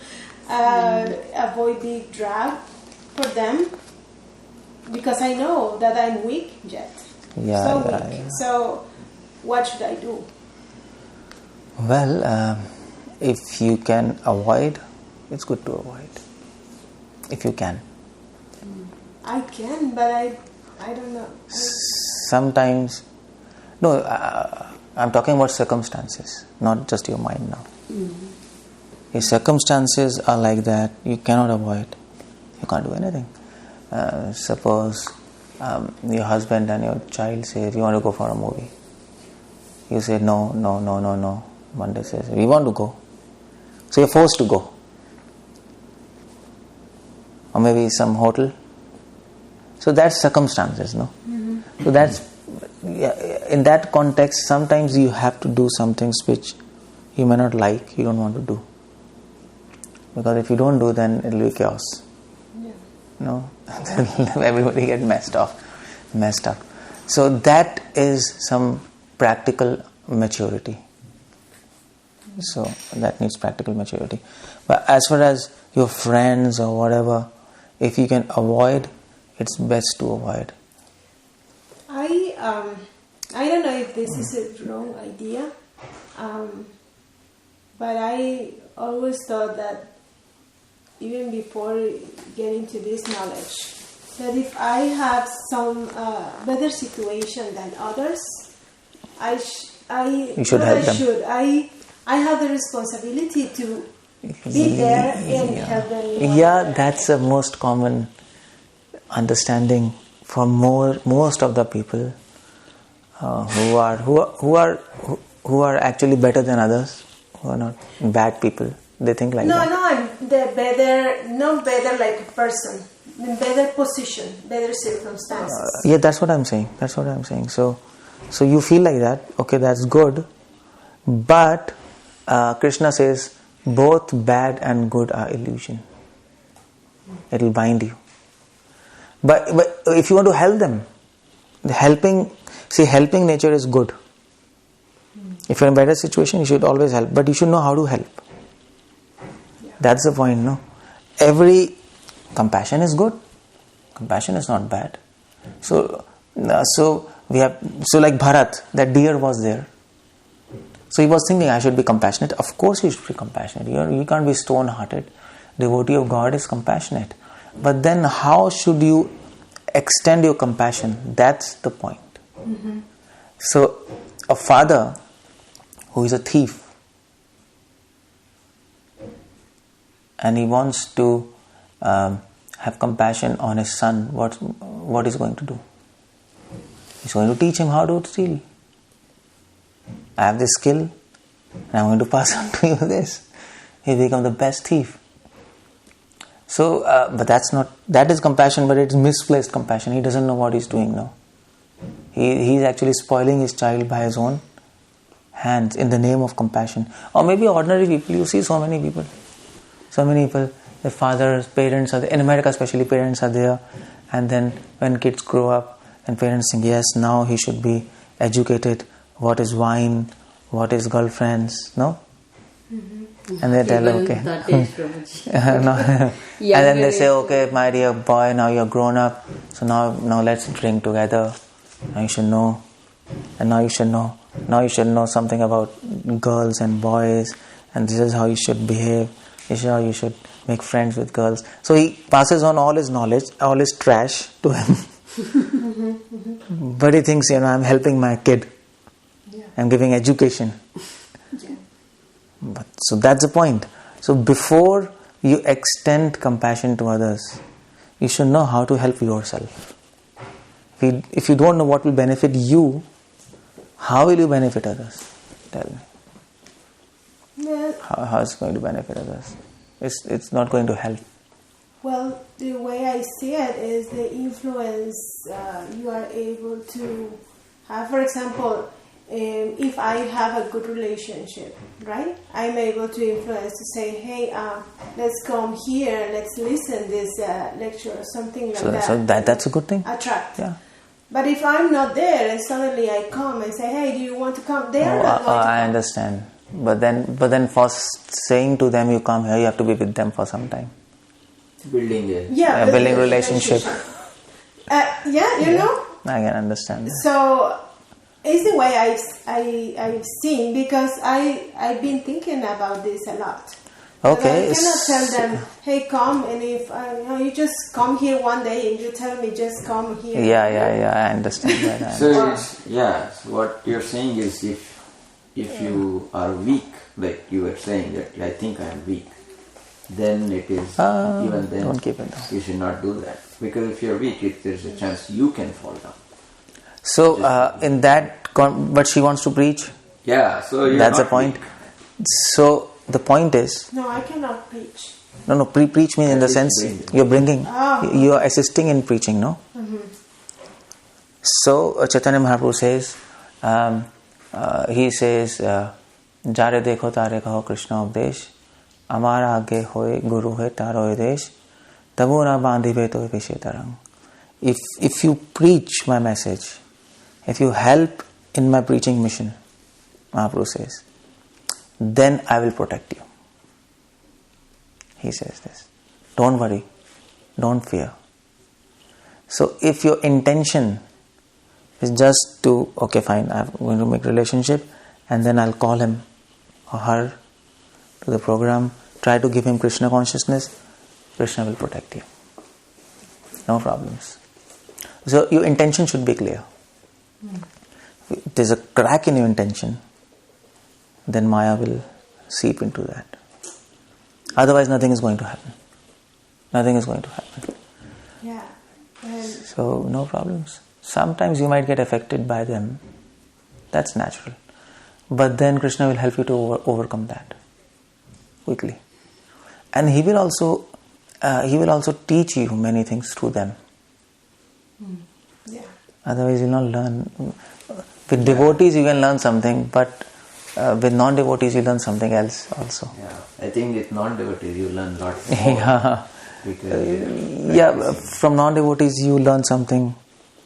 avoid the drag for them? Because I know that I'm weak yet. Weak. So what should I do? Well, if you can avoid, it's good to avoid. If you can. I can, but I don't know. Sometimes, no, I'm talking about circumstances, not just your mind now. If circumstances are like that, you cannot avoid. You can't do anything. Suppose your husband and your child say, we want to go for a movie. You say, no. Monday says, we want to go. So you're forced to go. Or maybe some hotel. So that's circumstances, no? So that's, in that context, sometimes you have to do some things which you may not like, you don't want to do. Because if you don't do, then it will be chaos. Yeah. No? Everybody get messed up. So that is some practical maturity. So that needs practical maturity. But as far as your friends or whatever, if you can avoid, it's best to avoid. I don't know if this is a wrong idea, but I always thought that even before getting to this knowledge, that if I have some better situation than others, You should help them. I have the responsibility to be there and help them. Yeah, that's the most common understanding for most of the people who are actually better than others, who are not bad people. They think like that. Not better like a person, in better position, better circumstances. Yeah, that's what I'm saying. So you feel like that. Okay, that's good. But Krishna says both bad and good are illusion. It will bind you. But if you want to help them, helping nature is good. If you're in a better situation, you should always help. But you should know how to help. Yeah. That's the point, no? Every compassion is good. Compassion is not bad. So like Bharat, that deer was there. So he was thinking, I should be compassionate. Of course you should be compassionate. You can't be stone-hearted. Devotee of God is compassionate. But then how should you extend your compassion? That's the point. Mm-hmm. So a father who is a thief and he wants to have compassion on his son, what is going to do? He's going to teach him how to steal. I have this skill and I'm going to pass on to you this. He become the best thief. So, but that is compassion, but it's misplaced compassion. He doesn't know what he's doing now. He's actually spoiling his child by his own hands in the name of compassion. Or maybe ordinary people. You see so many people, their fathers, parents are there. In America especially, parents are there. And then when kids grow up and parents think, yes, now he should be educated. What is wine? What is girlfriends? No? Mm-hmm. And they tell, okay. No. And then they say, okay, my dear boy, now you're grown up. So now let's drink together. Now you should know. And now you should know. Now you should know something about girls and boys. And this is how you should behave. This is how you should make friends with girls. So he passes on all his knowledge, all his trash to him. But he thinks, I'm helping my kid. Yeah. I'm giving education. Yeah. So that's the point. So before you extend compassion to others, you should know how to help yourself. If you don't know what will benefit you, how will you benefit others? Tell me. Well, how is it going to benefit others? It's not going to help. Well, the way I see it is the influence you are able to have. For example, if I have a good relationship, right? I'm able to influence to say, hey, let's come here, let's listen this lecture or something like that. So that's a good thing. Attract. Yeah. But if I'm not there and suddenly I come and say, hey, do you want to come? They are not going to come. I understand. But then for saying to them, you come here, you have to be with them for some time. Building building relationship. know. I can understand that. So it's the way I've seen, because I've been thinking about this a lot. Okay. But I cannot tell them, hey, come, and if you just come here one day and you tell me just come here. Yeah, I understand that. So what you're saying is if you are weak, like you were saying that I think I am weak, then it is even then don't keep it down. You should not do that, because if you're weak, there's a chance you can fall down. So in that, but she wants to preach. Yeah, so that's the point. Weak. So the point is. No, I cannot preach. No. Preach means in the sense you're bringing, you are assisting in preaching, no? Mm-hmm. So Chaitanya Mahaprabhu says, he says, Jare dekho tare kaho Krishna updesh, amara agge hoye guru hai taro desh, tabu na bandhive to vishe tarang. If you preach my message, if you help in my preaching mission, Mahaprabhu says, then I will protect you. He says this. Don't worry. Don't fear. So if your intention is just to, okay, fine, I'm going to make relationship and then I'll call him or her to the program, try to give him Krishna consciousness, Krishna will protect you. No problems. So your intention should be clear. If there's a crack in your intention, then Maya will seep into that. Otherwise, nothing is going to happen. Nothing is going to happen. Yeah. So, no problems. Sometimes you might get affected by them. That's natural. But then Krishna will help you to overcome that quickly. And He will also teach you many things through them. Yeah. Otherwise, you'll not learn. With devotees, you can learn something, but with non-devotees, you learn something else also. Yeah, I think with non-devotees, you learn lots more. From non-devotees, you learn something,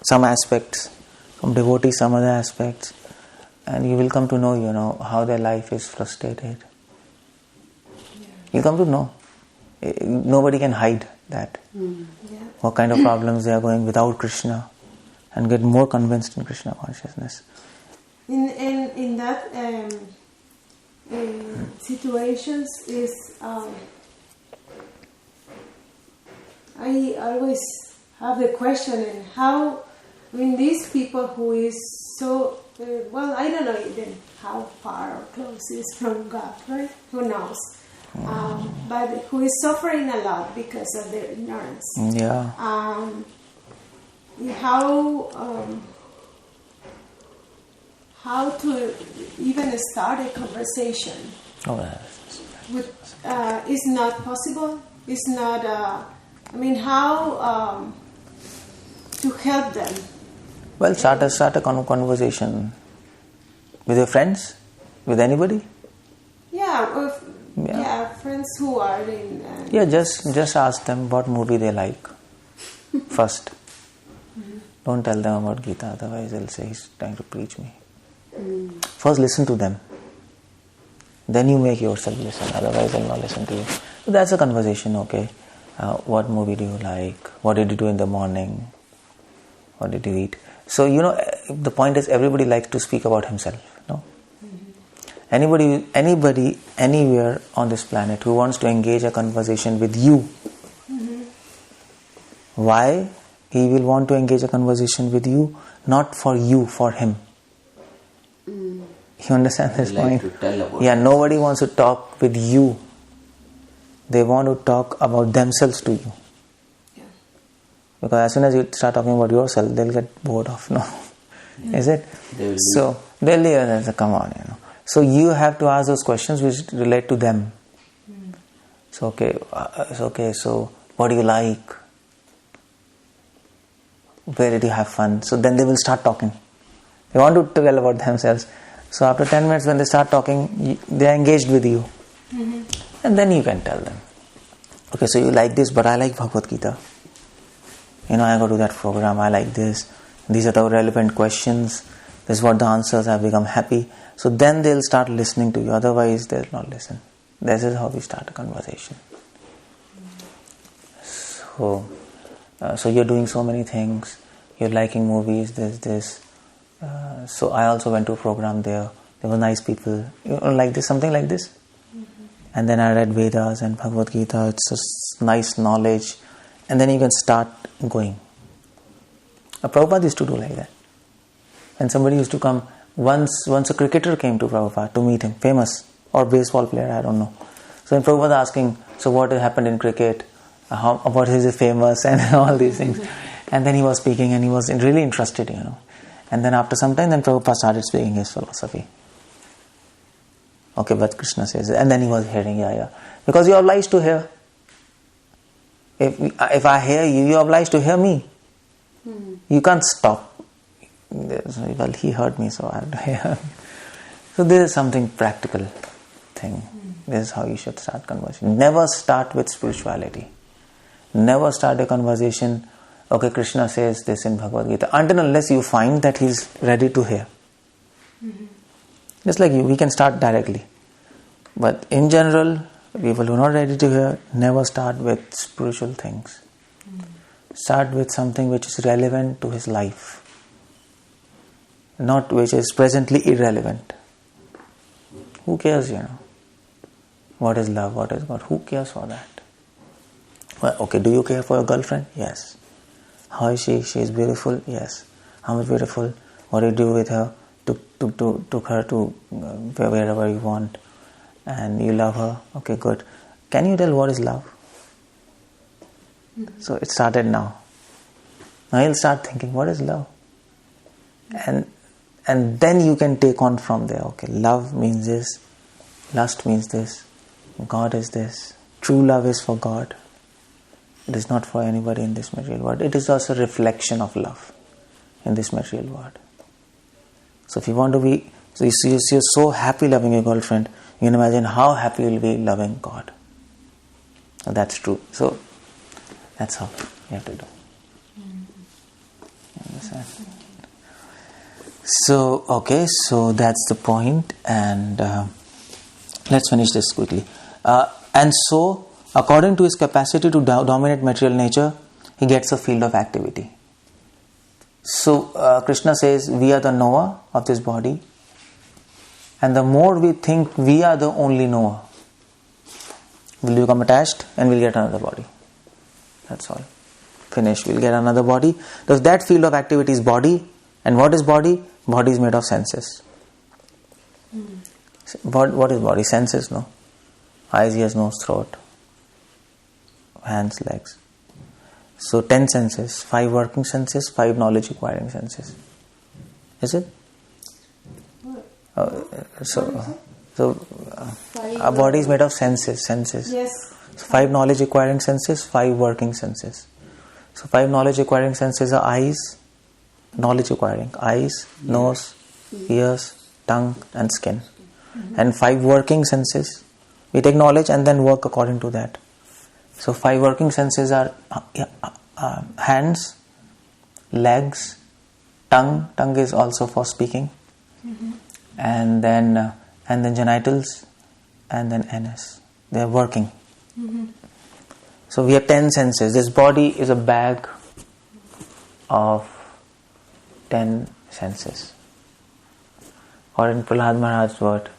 some aspects. From devotees, some other aspects. And you will come to know, how their life is frustrated. You'll come to know. Nobody can hide. that. What kind of problems they are going without Krishna, and get more convinced in Krishna consciousness. In that situations is I always have the question in how, these people who is so I don't know even how far or close is from God, right? Who knows? But who is suffering a lot because of their ignorance. Yeah. How to even start a conversation? Is not possible. It's not. How to help them? Well, start a conversation with your friends, with anybody. Yeah, friends who are in. Just ask them what movie they like first. Don't tell them about Gita, otherwise they'll say he's trying to preach me. First listen to them. Then you make yourself listen, otherwise they'll not listen to you. So that's a conversation, okay. What movie do you like? What did you do in the morning? What did you eat? So, the point is everybody likes to speak about himself, no? Anybody, anywhere on this planet who wants to engage a conversation with you, why? He will want to engage a conversation with you, not for you, for him. You understand this point? Nobody wants to talk with you. They want to talk about themselves to you. Yeah. Because as soon as you start talking about yourself, they'll get bored of, no? Is it? They'll leave. Come on, So you have to ask those questions which relate to them. So, so what do you like? Where did you have fun? So then they will start talking. They want to tell about themselves. So after 10 minutes when they start talking, they are engaged with you. And then you can tell them, okay, so you like this, but I like Bhagavad Gita. I go to that program, I like this. These are the relevant questions. This is what the answers have become happy. So then they'll start listening to you. Otherwise, they'll not listen. This is how we start a conversation. So you're doing so many things. You're liking movies, this. So I also went to a program there. There were nice people. Like this, something like this. And then I read Vedas and Bhagavad Gita. It's just nice knowledge. And then you can start going. Prabhupada used to do like that. And somebody used to come. Once a cricketer came to Prabhupada to meet him, famous, or baseball player, I don't know. So when Prabhupada asking, so what happened in cricket? What is it famous? And all these things. And then he was speaking and he was really interested, And then after some time, then Prabhupada started speaking his philosophy. Okay, but Krishna says, and then he was hearing, because you are obliged to hear. If I hear you, you are obliged to hear me. You can't stop. Well, he heard me, so I have to hear. So this is something practical thing. This is how you should start conversation. Never start with spirituality. Never start a conversation, okay, Krishna says this in Bhagavad Gita, until unless you find that he's ready to hear. Just like you, we can start directly. But in general, people who are not ready to hear, never start with spiritual things. Start with something which is relevant to his life. Not which is presently irrelevant. Who cares, What is love? What is God? Who cares for that? Well, okay, do you care for your girlfriend? Yes. How is she? She is beautiful? Yes. How much beautiful? What do you do with her? Took her to wherever you want. And you love her? Okay, good. Can you tell what is love? So it started now. Now he'll start thinking, what is love? And then you can take on from there. Okay, love means this. Lust means this. God is this. True love is for God. It is not for anybody in this material world. It is also a reflection of love in this material world. So if you want to be, so you're so happy loving your girlfriend, you can imagine how happy you'll be loving God. So that's true. So that's how you have to do. You understand? So, okay, so that's the point, and let's finish this quickly. And so, according to his capacity to dominate material nature, he gets a field of activity. So Krishna says, we are the knower of this body, and the more we think we are the only knower, we'll become attached and we'll get another body. That's all. Finish. We'll get another body. Thus that field of activity is body. And what is body? Body is made of senses. What is body? Senses, no? Eyes, ears, nose, throat, hands, legs. So 10 senses, 5 working senses, 5 knowledge acquiring senses. Is it? Our body is made of senses. Yes. So 5 knowledge acquiring senses, 5 working senses. So 5 knowledge acquiring senses are eyes, knowledge acquiring, eyes, nose, ears, tongue and skin. And 5 working senses, we take knowledge and then work according to that. So 5 working senses are hands, legs, tongue is also for speaking, and then genitals, and then anus. They are working. So we have 10 senses. This body is a bag of 10 senses. Or in Prahlad Maharaj's word,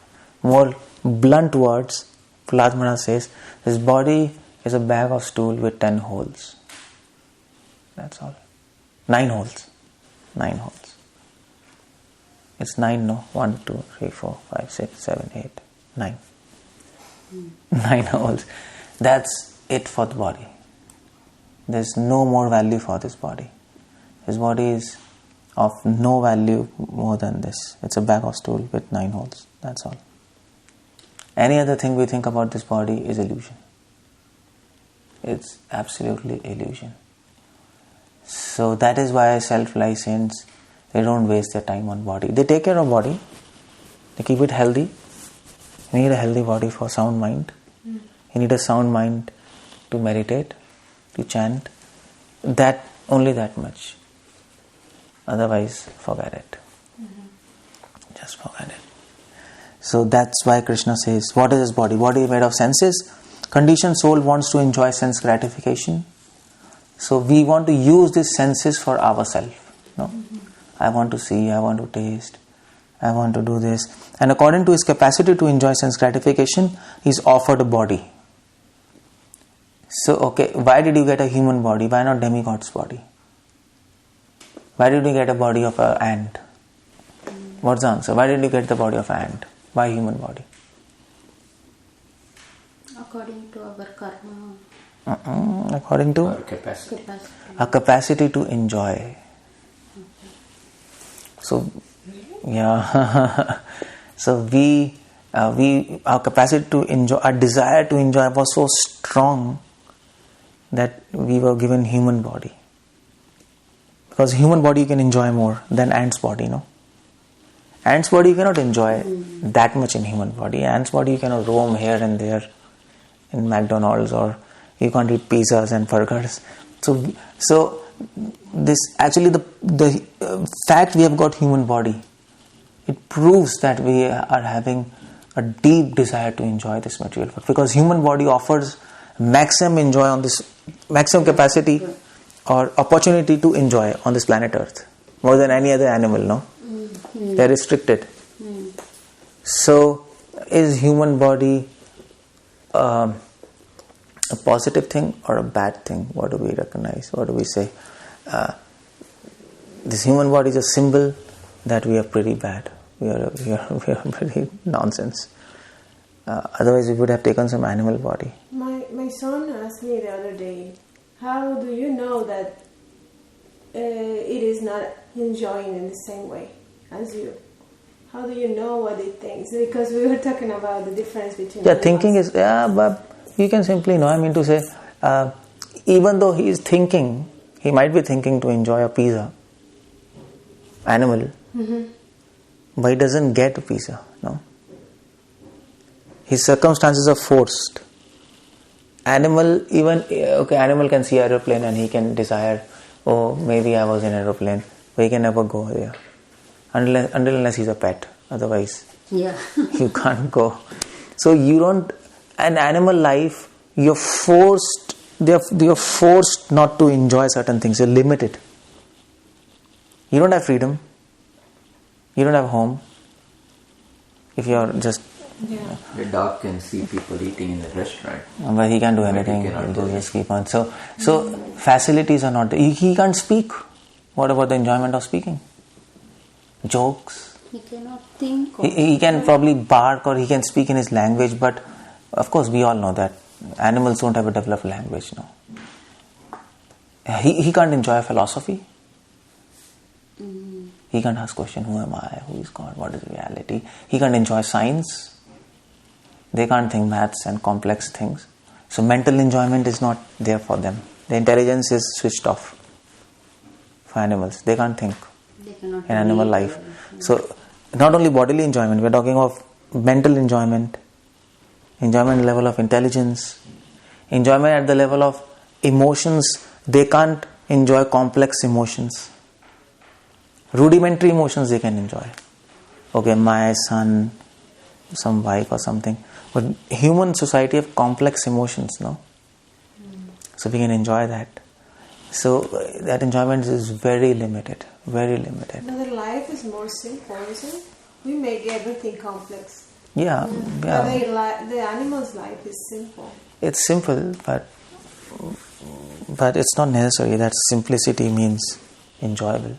more blunt words, Prahlad Maharaj says, this body is a bag of stool with 10 holes. That's all. 9 holes. 9 holes. It's 9, no? 1, 2, 3, 4, 5, 6, 7, 8, 9. 9 holes. That's it for the body. There's no more value for this body. This body is of no value more than this. It's a bag of stool with 9 holes. That's all. Any other thing we think about this body is illusion. It's absolutely illusion. So that is why self-life saints, they don't waste their time on body. They take care of body. They keep it healthy. You need a healthy body for sound mind. You need a sound mind to meditate, to chant. That, only that much. Otherwise, forget it. Just forget it. So that's why Krishna says, what is this body? Body is made of senses. Conditioned soul wants to enjoy sense gratification. So we want to use these senses for ourselves. No? I want to see, I want to taste, I want to do this. And according to his capacity to enjoy sense gratification, he's offered a body. So, okay, why did you get a human body? Why not demigod's body? Why did you get a body of an ant? What's the answer? Why did you get the body of an ant? Why human body? According to our karma. According to our capacity. Our capacity to enjoy. So, yeah. So our capacity to enjoy, our desire to enjoy was so strong that we were given human body. Because human body you can enjoy more than ant's body, no? Ant's body you cannot enjoy that much in human body. Ant's body you cannot roam here and there in McDonald's, or you can't eat pizzas and burgers. So this actually the fact we have got human body, it proves that we are having a deep desire to enjoy this material world, because human body offers maximum enjoy on this, maximum capacity or opportunity to enjoy on this planet Earth, more than any other animal, no? They are restricted. So is human body a positive thing or a bad thing? What do we recognize? What do we say? This human body is a symbol that we are pretty bad. We are pretty nonsense. Otherwise we would have taken some animal body. My son asked me the other day, how do you know that it is not enjoying in the same way as you? How do you know what it thinks? Because we were talking about the difference between... Yeah, thinking is... Yeah, but you can simply know. I mean to say, even though he is thinking, he might be thinking to enjoy a pizza, animal, but he doesn't get a pizza, no? His circumstances are forced. Animal, even, okay, animal can see aeroplane and he can desire, oh, maybe I was in aeroplane, but he can never go there. Unless he's a pet. Otherwise, you can't go. So you don't... An animal life, you're forced not to enjoy certain things. You're limited. You don't have freedom. You don't have home. If you're just... The dog can see people eating in the restaurant. But he can't do anything. He'll just keep on. So facilities are not there. He can't speak. What about the enjoyment of speaking? Jokes. He cannot think. He can probably bark or he can speak in his language, but of course we all know that animals don't have a developed language. No. He can't enjoy philosophy. He can't ask questions, who am I, who is God, what is reality. He can't enjoy science. They can't think maths and complex things. So mental enjoyment is not there for them. The intelligence is switched off for animals. They can't think in animal life. So not only bodily enjoyment, we are talking of mental enjoyment level of intelligence, enjoyment at the level of emotions. They can't enjoy complex emotions. Rudimentary emotions they can enjoy. Okay, my son, some wife or something. But human society have complex emotions, no? So we can enjoy that. So that enjoyment is very limited. Very limited. Another life is more simple, isn't it? We make everything complex. Yeah. The animal's life is simple. It's simple, but it's not necessary that simplicity means enjoyable.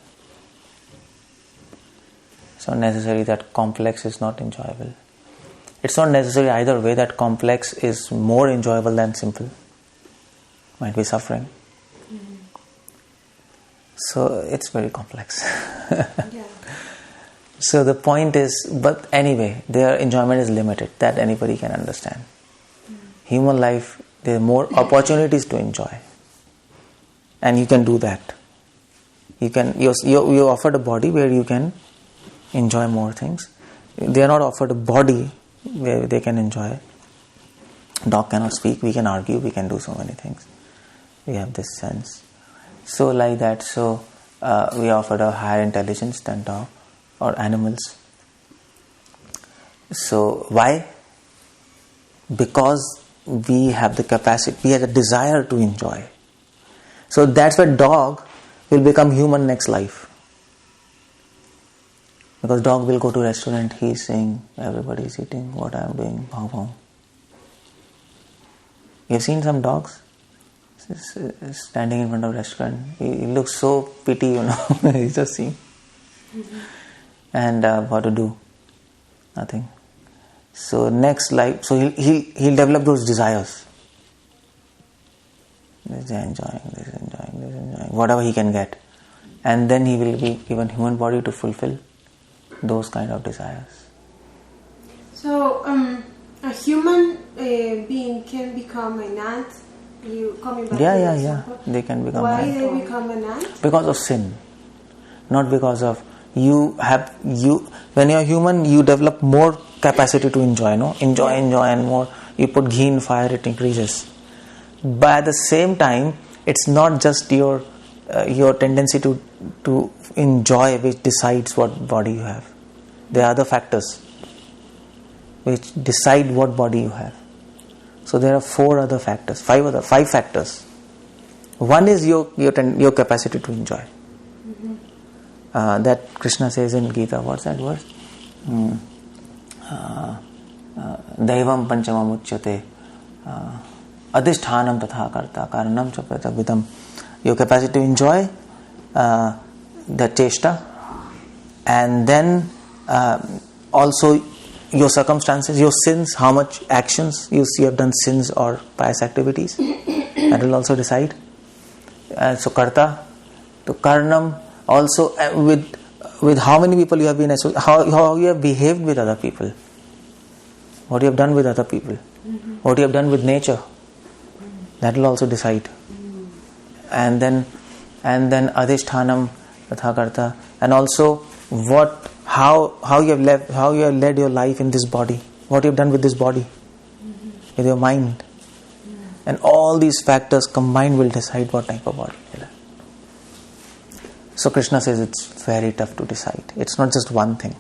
It's not necessary that complex is not enjoyable. It's not necessary either way that complex is more enjoyable than simple. Might be suffering. So it's very complex. So the point is, but anyway, their enjoyment is limited. That anybody can understand. Human life, there are more opportunities to enjoy. And you can do that. You're offered a body where you can enjoy more things. They are not offered a body where they can enjoy. Dog cannot speak, we can argue, we can do so many things. We have this sense. So like that, we are offered a higher intelligence than dog or animals. So why? Because we have the capacity, we have the desire to enjoy. So that's why dog will become human next life. Because dog will go to restaurant, he's saying, everybody is eating, what I am doing, bhau bhau. You've seen some dogs standing in front of a restaurant. He looks so pity, he's just seeing. And what to do? Nothing. So next life, so he'll develop those desires. This is enjoying, whatever he can get. And then he will be given human body to fulfill those kind of desires. So a human being can become an ant. You coming back? Yeah. They can become. Why ant. they become an ant? Because of sin, not because of when you're human, you develop more capacity to enjoy. Enjoy, and more. You put ghee in fire, it increases. But at the same time, it's not just your tendency to enjoy which decides what body you have. There are other factors which decide what body you have. So there are five factors. One is your capacity to enjoy. That Krishna says in Gita. What's that verse? Daivam panchamam uchyate adhishthanam tatha karta karanam cha pratabhidam. Your capacity to enjoy, the cheshta, and then also your circumstances, your sins, how much actions you have done, sins or pious activities. That will also decide. So karta, to karanam, also with how many people you have been associated, how you have behaved with other people, what you have done with other people, what you have done with nature. That will also decide. And then adhishthanam tatha karta, and also how you have led your life in this body, what you have done with this body, with your mind, and all these factors combined will decide what type of body you have. So Krishna says it's very tough to decide. It's not just one thing.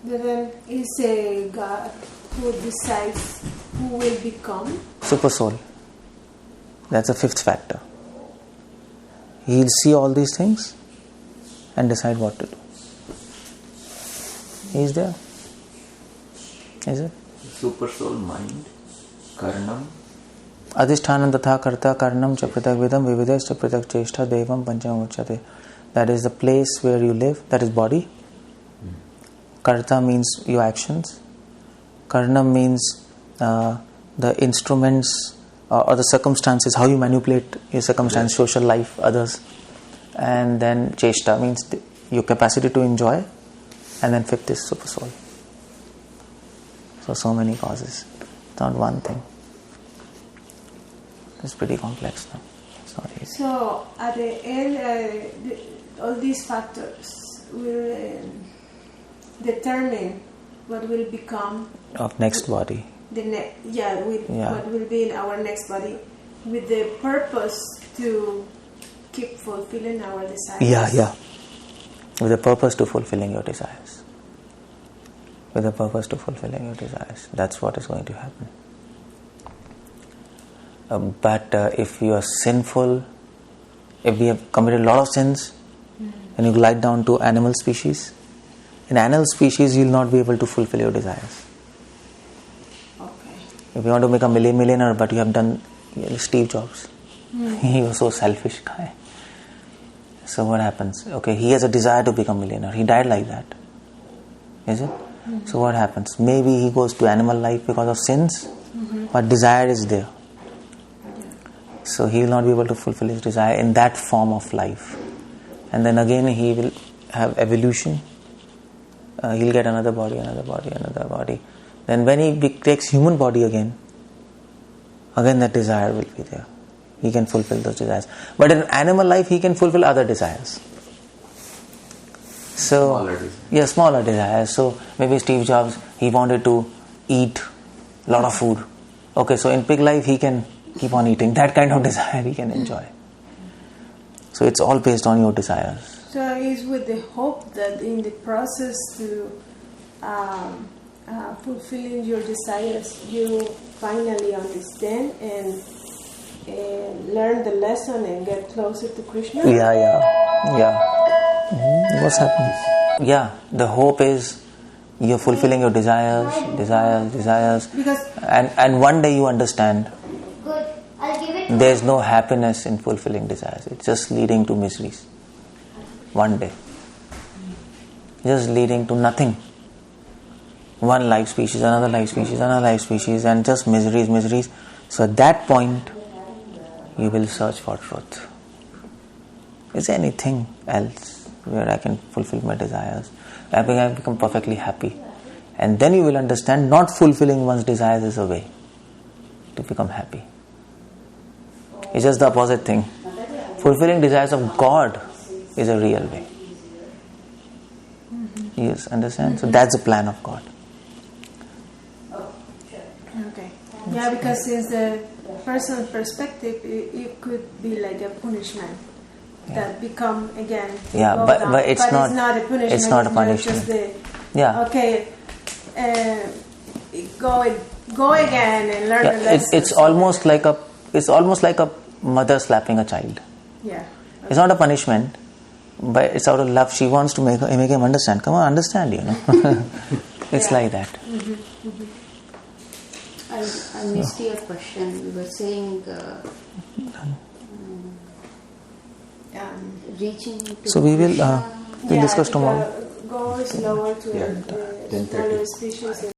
Then is a God who decides who will become. super soul. That's the fifth factor. He'll see all these things and decide what to do. He's there. Is it? Super soul mind, karnam. Adhishthanam tatha karta karnam cha pratak vidam vivides cha pratak cheshta devam pancham uchyate. That is the place where you live, that is body. Karta means your actions. Karnam means the instruments or the circumstances, how you manipulate your circumstance, social life, others. And then cheshta means your capacity to enjoy. And then fifth is super soul. So many causes. It's not one thing. It's pretty complex now. It's not easy. So at the end, all these factors will determine what will become of next body. What will be in our next body, with the purpose to keep fulfilling our desires. Yeah. With the purpose to fulfilling your desires. With the purpose to fulfilling your desires. That's what is going to happen. But if you are sinful, if we have committed a lot of sins, and you glide down to animal species, in animal species you will not be able to fulfill your desires. Okay. If you want to make a millionaire, but you have done Steve Jobs, he was so selfish guy. So what happens? Okay, he has a desire to become millionaire. He died like that. Is it? So what happens? Maybe he goes to animal life because of sins, but desire is there. So he will not be able to fulfill his desire in that form of life. And then again he will have evolution. He'll get another body. Then when he takes human body again that desire will be there. He can fulfill those desires. But in animal life he can fulfill other desires. Smaller desires. So maybe Steve Jobs, he wanted to eat a lot of food. Okay, so in pig life he can keep on eating. That kind of desire he can enjoy. So it's all based on your desires. So it's with the hope that in the process to fulfilling your desires, you finally understand and learn the lesson and get closer to Krishna? Yeah. What's happening? Yeah, the hope is you're fulfilling your desires. And one day you understand there's no happiness in fulfilling desires. It's just leading to miseries. One day. Just leading to nothing. One life species, another life species, and just miseries. So at that point, you will search for truth. Is there anything else where I can fulfill my desires? I become perfectly happy. And then you will understand not fulfilling one's desires is a way to become happy. It's just the opposite thing. Fulfilling desires of God is a real way. Yes, understand? So that's the plan of God. Okay. Yeah, because since the person's perspective, it could be like a punishment that become again. Yeah, but it's not a punishment. It's not a punishment. Okay, go again and learn the lesson. It's almost like a mother slapping a child. Yeah. Okay. It's not a punishment, but it's out of love. She wants to make him understand. Come on, understand, It's like that. I missed your question. You were saying reaching to so we will we'll discuss tomorrow. Go slower to the smaller species.